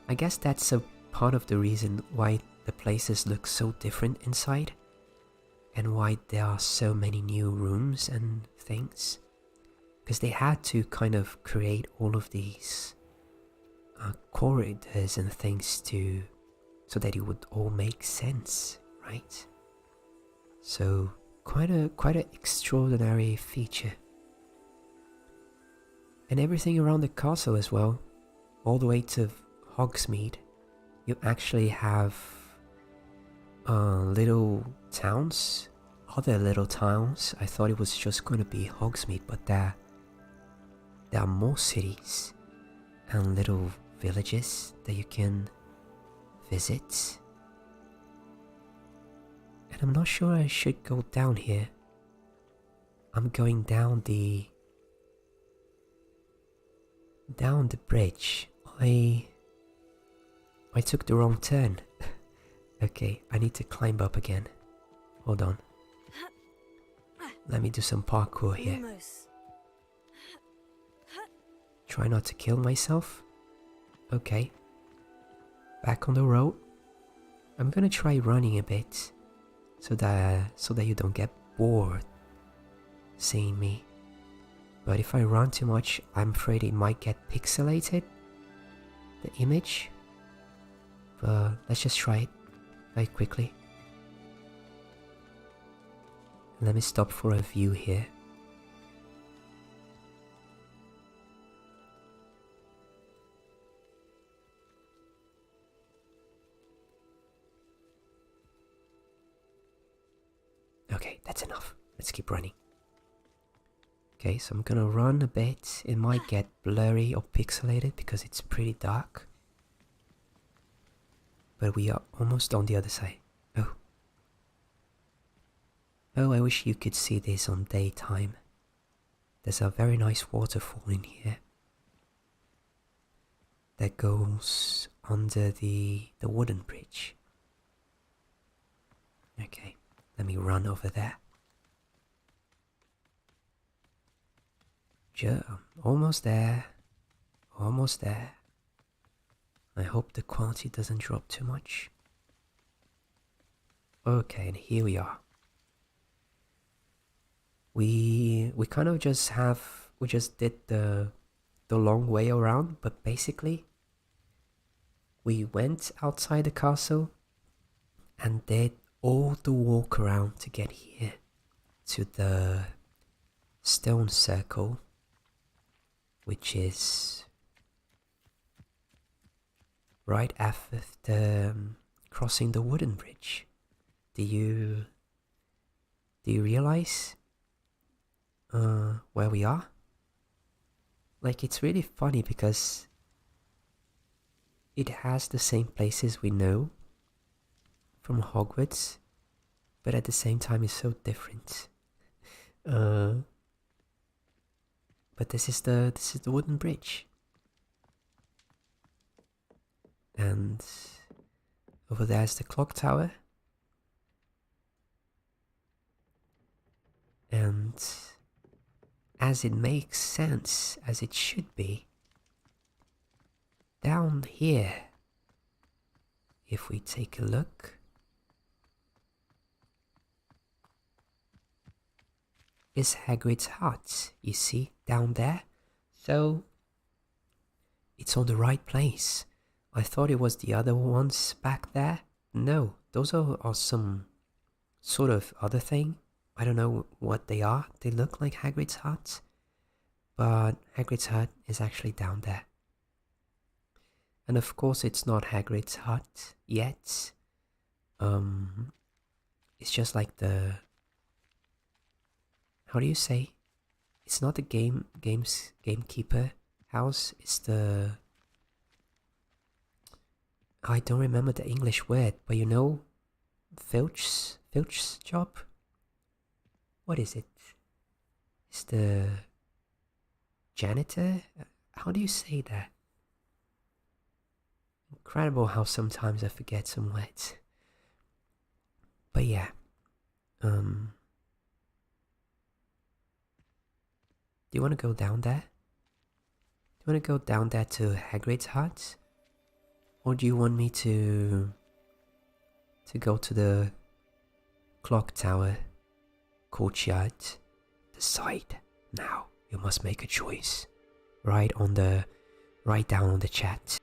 I guess that's a part of the reason why the places look so different inside, and why there are so many new rooms and things, because they had to kind of create all of these corridors and things so that it would all make sense, right? So quite an extraordinary feature. And everything around the castle as well, all the way to Hogsmeade, you actually have little towns, other little towns. I thought it was just going to be Hogsmeade, but there are more cities and little villages that you can visit. And I'm not sure I should go down here. I'm going down the bridge. I took the wrong turn. Okay, I need to climb up again. Hold on. Let me do some parkour here. Try not to kill myself. Okay. Back on the road. I'm gonna try running a bit, so that you don't get bored seeing me. But if I run too much, I'm afraid it might get pixelated, the image. But let's just try it very quickly. Let me stop for a view here. Okay, that's enough. Let's keep running. Okay, so I'm gonna run a bit. It might get blurry or pixelated because it's pretty dark. But we are almost on the other side. Oh, I wish you could see this on daytime. There's a very nice waterfall in here that goes under the wooden bridge. Okay, let me run over there. Almost there. Almost there. I hope the quality doesn't drop too much. Okay, and here we are. We kind of just did the long way around, but basically we went outside the castle and did all the walk around to get here to the stone circle, which is right after crossing the wooden bridge. Do you realize where we are? Like, it's really funny because it has the same places we know from Hogwarts, but at the same time it's so different. But this is the wooden bridge, and over there's the clock tower, and as it makes sense, as it should be, down here, if we take a look, is Hagrid's hut, you see, down there. So it's on the right place. I thought it was the other ones back there. No, those are some sort of other thing. I don't know what they are. They look like Hagrid's hut, but Hagrid's hut is actually down there. And of course it's not Hagrid's hut yet. It's just like the... How do you say? It's not the gamekeeper house, it's the... I don't remember the English word, but you know, Filch's job? What is it? It's the janitor? How do you say that? Incredible how sometimes I forget some words. But yeah, do you want to go down there? Do you want to go down there to Hagrid's hut? Or do you want me to go to the clock tower courtyard? Decide now. You must make a choice. Write down on the chat.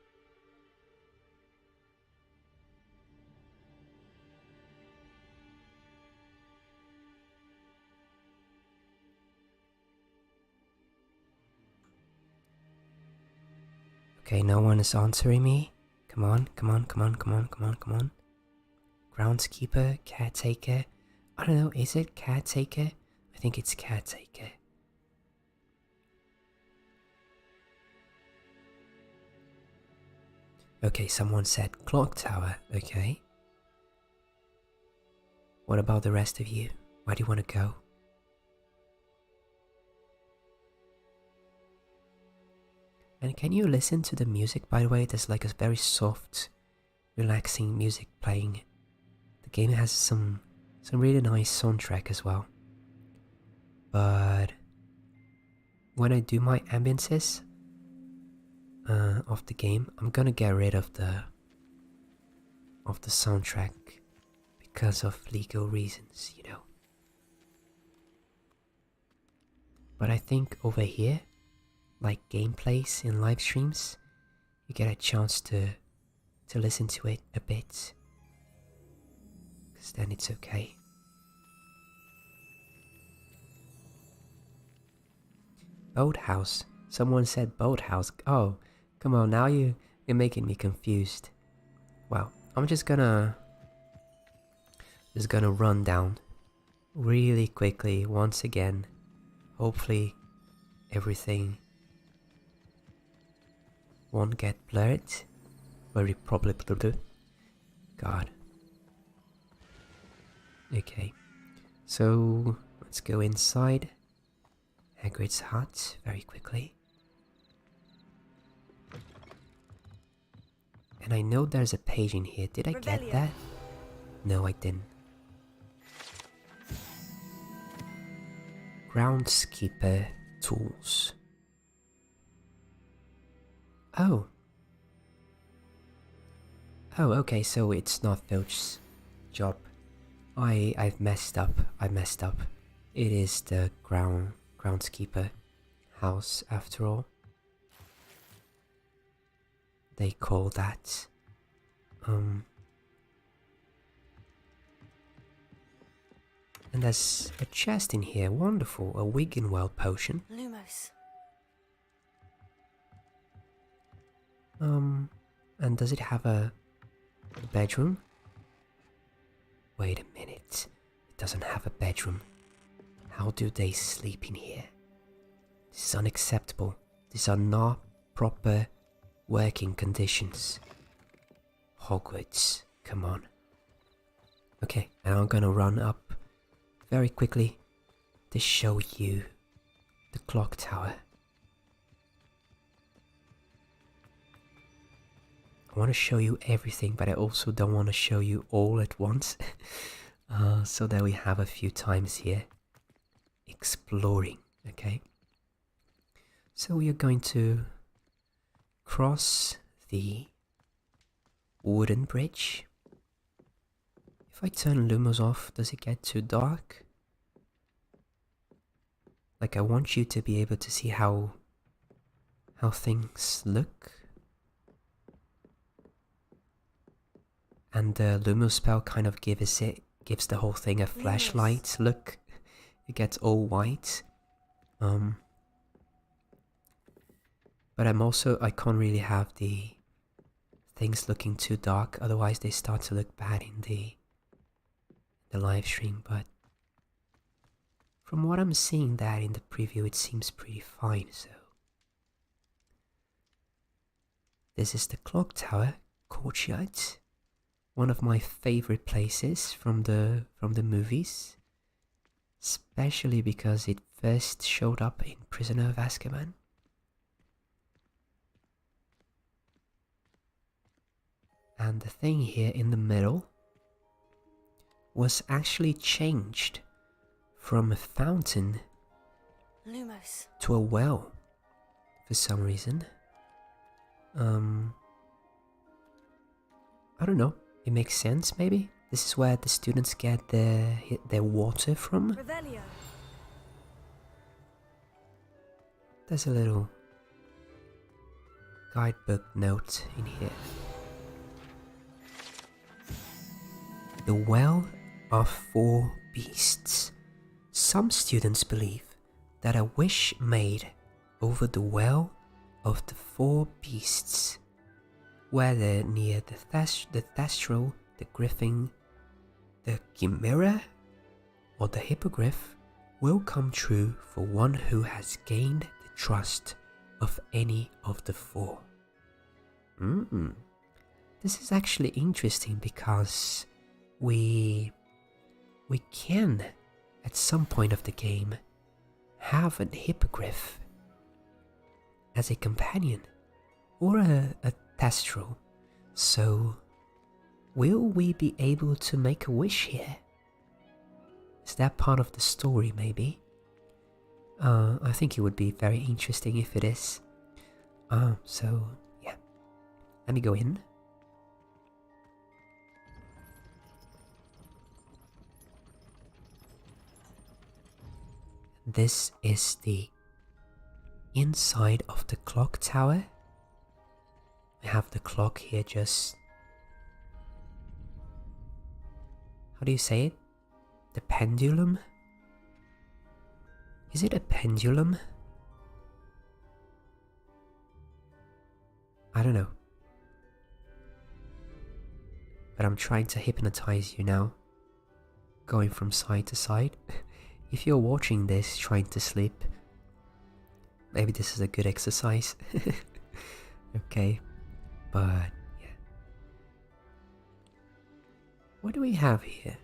Okay, no one is answering me. Come on. Groundskeeper, caretaker. I don't know, is it caretaker? I think it's caretaker. Okay, someone said clock tower, okay. What about the rest of you? Where do you want to go? And can you listen to the music, by the way? There's like a very soft, relaxing music playing. The game has some really nice soundtrack as well. But when I do my ambiences of the game, I'm gonna get rid of the soundtrack because of legal reasons, you know. But I think over here, like gameplays in live streams, you get a chance to listen to it a bit, because then it's okay. Boathouse. Someone said boathouse. Oh, come on, now you're making me confused. Well, I'm just gonna run down really quickly once again. Hopefully everything won't get blurred. Very probably do. God. Okay. So let's go inside Hagrid's hut very quickly. And I know there's a page in here. Did I get that? No, I didn't. Groundskeeper tools. Oh. Oh, okay, so it's not Filch's job. I've messed up. I messed up. It is the groundskeeper house after all. They call that. And there's a chest in here. Wonderful. A Wiggenweld potion. Lumos. And does it have a bedroom? Wait a minute. It doesn't have a bedroom. How do they sleep in here? This is unacceptable. These are not proper working conditions. Hogwarts, come on. Okay, and I'm gonna run up very quickly to show you the clock tower. I want to show you everything, but I also don't want to show you all at once. So that we have a few times here exploring, okay? So we are going to cross the wooden bridge. If I turn lumos off, does it get too dark? Like, I want you to be able to see how things look. And the Lumo spell kind of gives the whole thing a flashlight look. It gets all white. But I can't really have the things looking too dark, otherwise they start to look bad in the live stream. But from what I'm seeing that in the preview, it seems pretty fine. So this is the clock tower courtyard. One of my favorite places from the movies, especially because it first showed up in Prisoner of Azkaban. And the thing here in the middle was actually changed from a fountain Lumos. to a well for some reason. I don't know. It makes sense, maybe? This is where the students get their water from? Revelio. There's a little guidebook note in here. The Well of Four Beasts. Some students believe that a wish made over the Well of the Four Beasts, whether near the Thestral, the Griffin, the Chimera, or the Hippogriff, will come true for one who has gained the trust of any of the four. This is actually interesting because we can, at some point of the game, have a Hippogriff as a companion, or a Thestral. So, will we be able to make a wish here? Is that part of the story, maybe? I think it would be very interesting if it is. So, yeah. Let me go in. This is the inside of the clock tower. We have the clock here just... How do you say it? The pendulum? Is it a pendulum? I don't know. But I'm trying to hypnotize you now. Going from side to side. If you're watching this trying to sleep, maybe this is a good exercise. Okay, but yeah. What do we have here?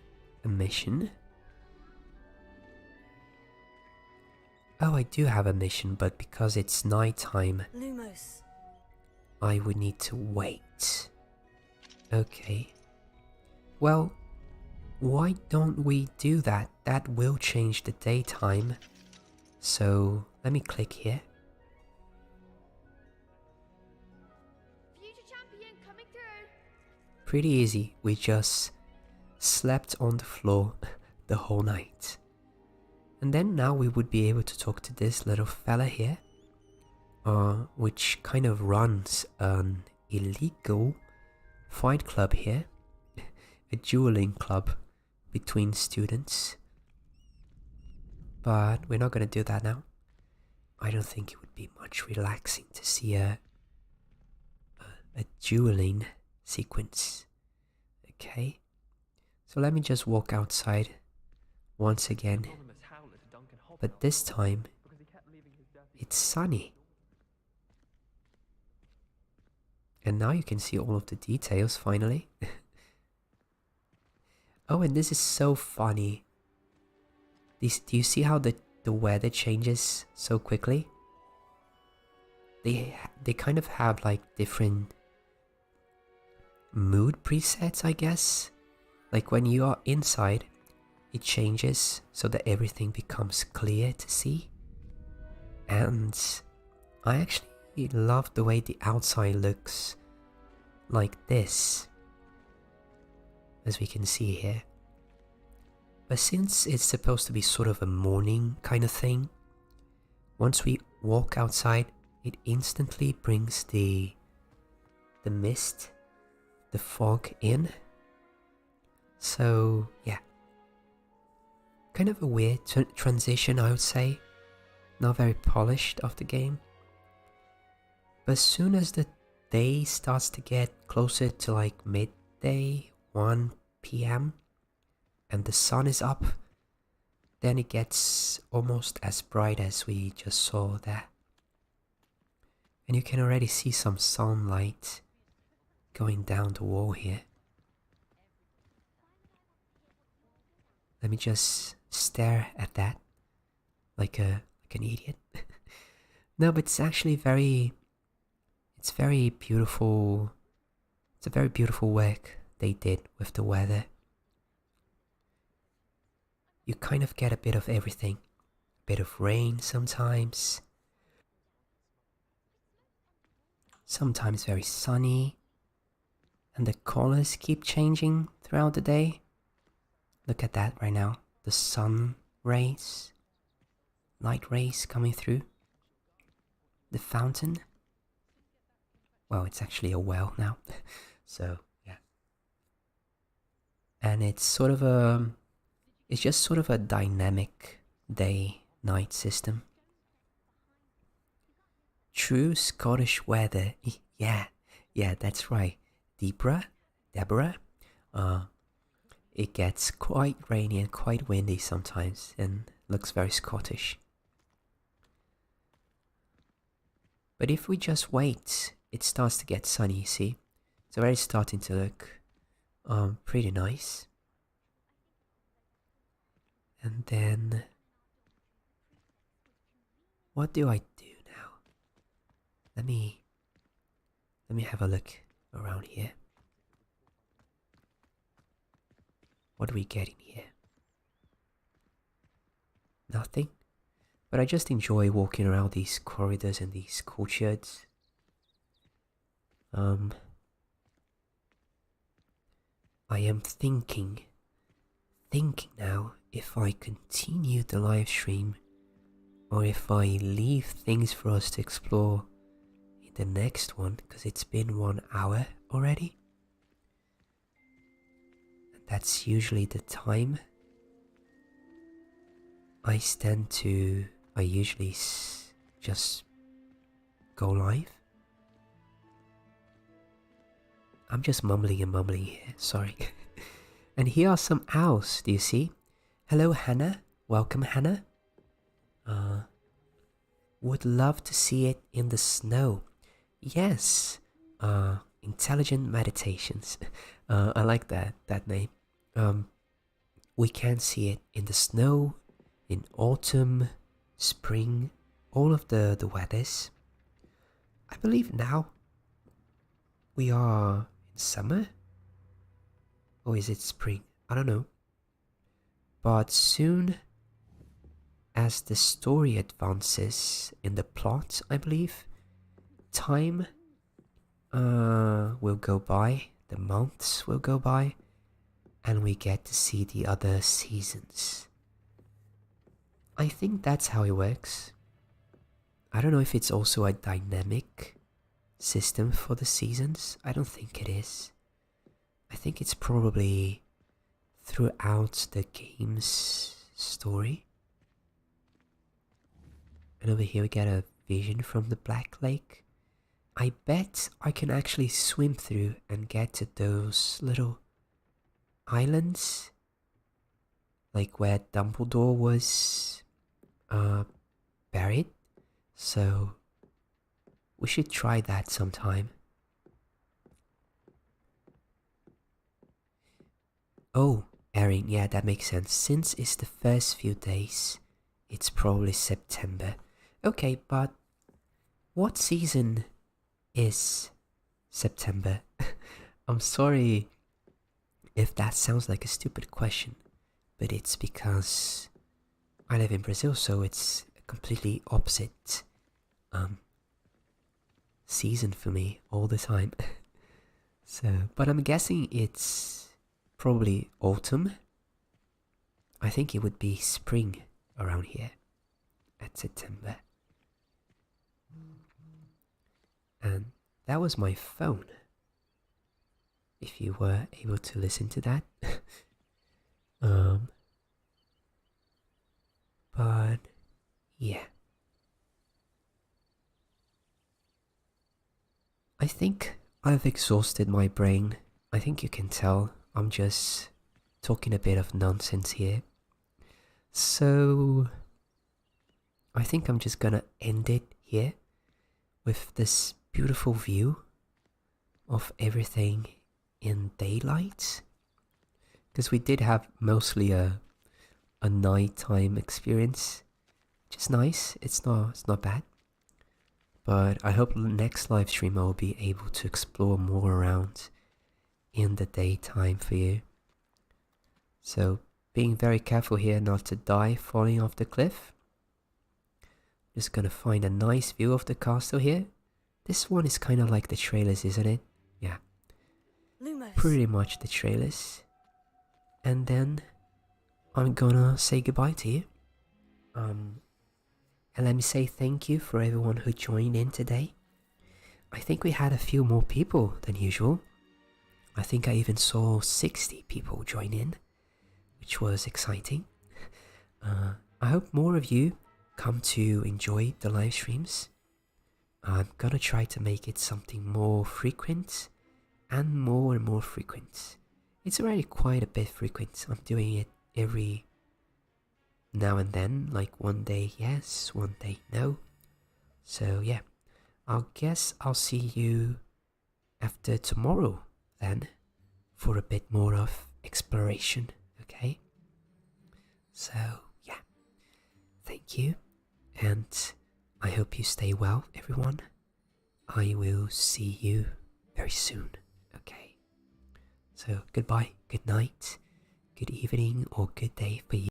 A mission? Oh, I do have a mission, but because it's nighttime, Lumos. I would need to wait. Okay. Well, why don't we do that? That will change the daytime. So, let me click here. Future champion coming through. pretty easy. We just slept on the floor the whole night. And then now we would be able to talk to this little fella here, which kind of runs an illegal fight club here, a dueling club between students. But we're not gonna do that now. I don't think it would be much relaxing to see a dueling sequence. Okay, so let me just walk outside once again, but this time it's sunny. And now you can see all of the details finally. Oh, and this is so funny. Do you see how the weather changes so quickly? They kind of have like different mood presets, I guess. Like when you are inside, it changes so that everything becomes clear to see. And I actually love the way the outside looks like this, as we can see here. But since it's supposed to be sort of a morning kind of thing, once we walk outside, it instantly brings the mist, the fog in. So yeah, kind of a weird transition, I would say. Not very polished of the game. But as soon as the day starts to get closer to like midday, 1 p.m, and the sun is up, then it gets almost as bright as we just saw there. And you can already see some sunlight going down the wall here. Let me just stare at that like an idiot. No, but it's actually very beautiful. It's a very beautiful work they did with the weather. You kind of get a bit of everything. A bit of rain sometimes. Sometimes very sunny. And the colors keep changing throughout the day. Look at that right now. The sun rays. Light rays coming through. The fountain. Well, it's actually a well now. So, yeah. And it's sort of a... It's just sort of a dynamic day-night system. True Scottish weather. Yeah, that's right. Deborah. It gets quite rainy and quite windy sometimes and looks very Scottish. But if we just wait, it starts to get sunny, you see? It's already starting to look pretty nice. And then, what do I do now? Let me have a look around here. What do we get in here? Nothing. But I just enjoy walking around these corridors and these courtyards. I am thinking now if I continue the live stream or if I leave things for us to explore in the next one, because it's been 1 hour already. And that's usually the time I usually just go live. I'm just mumbling here, sorry. And here are some owls, do you see? Hello Hannah, welcome Hannah. Would love to see it in the snow. Yes, intelligent meditations. I like that name. We can see it in the snow, in autumn, spring, all of the weathers. I believe now we are in summer. Or is it spring? I don't know. But soon, as the story advances in the plot, I believe, time will go by. the months will go by and we get to see the other seasons. I think that's how it works. I don't know if it's also a dynamic system for the seasons. I don't think it is. I think it's probably throughout the game's story. And over here we get a vision from the Black Lake. I bet I can actually swim through and get to those little islands, like where Dumbledore was buried. So we should try that sometime. Oh, Erin, yeah, that makes sense. Since it's the first few days, it's probably September. Okay, but what season is September? I'm sorry if that sounds like a stupid question, but it's because I live in Brazil, so it's a completely opposite season for me all the time. But I'm guessing it's probably autumn. I think it would be spring around here at September. And that was my phone, if you were able to listen to that. But yeah, I think I've exhausted my brain. I think you can tell I'm just talking a bit of nonsense here. So I think I'm just gonna end it here with this beautiful view of everything in daylight, because we did have mostly a nighttime experience, which is nice. It's not bad. But I hope the next live stream I will be able to explore more around in the daytime for you. So being very careful here not to die falling off the cliff. Just gonna find a nice view of the castle here. This one is kind of like the trailers, isn't it? Yeah. Lumos. Pretty much the trailers. And then I'm gonna say goodbye to you. And let me say thank you for everyone who joined in today. I think we had a few more people than usual. I think I even saw 60 people join in, which was exciting. I hope more of you come to enjoy the live streams. I'm gonna try to make it something more frequent and more frequent. It's already quite a bit frequent. I'm doing it every now and then, like one day yes, one day no. So yeah, I guess I'll see you after tomorrow then for a bit more of exploration, okay? So yeah, thank you, and I hope you stay well, everyone. I will see you very soon, okay? So goodbye, good night, good evening, or good day for you.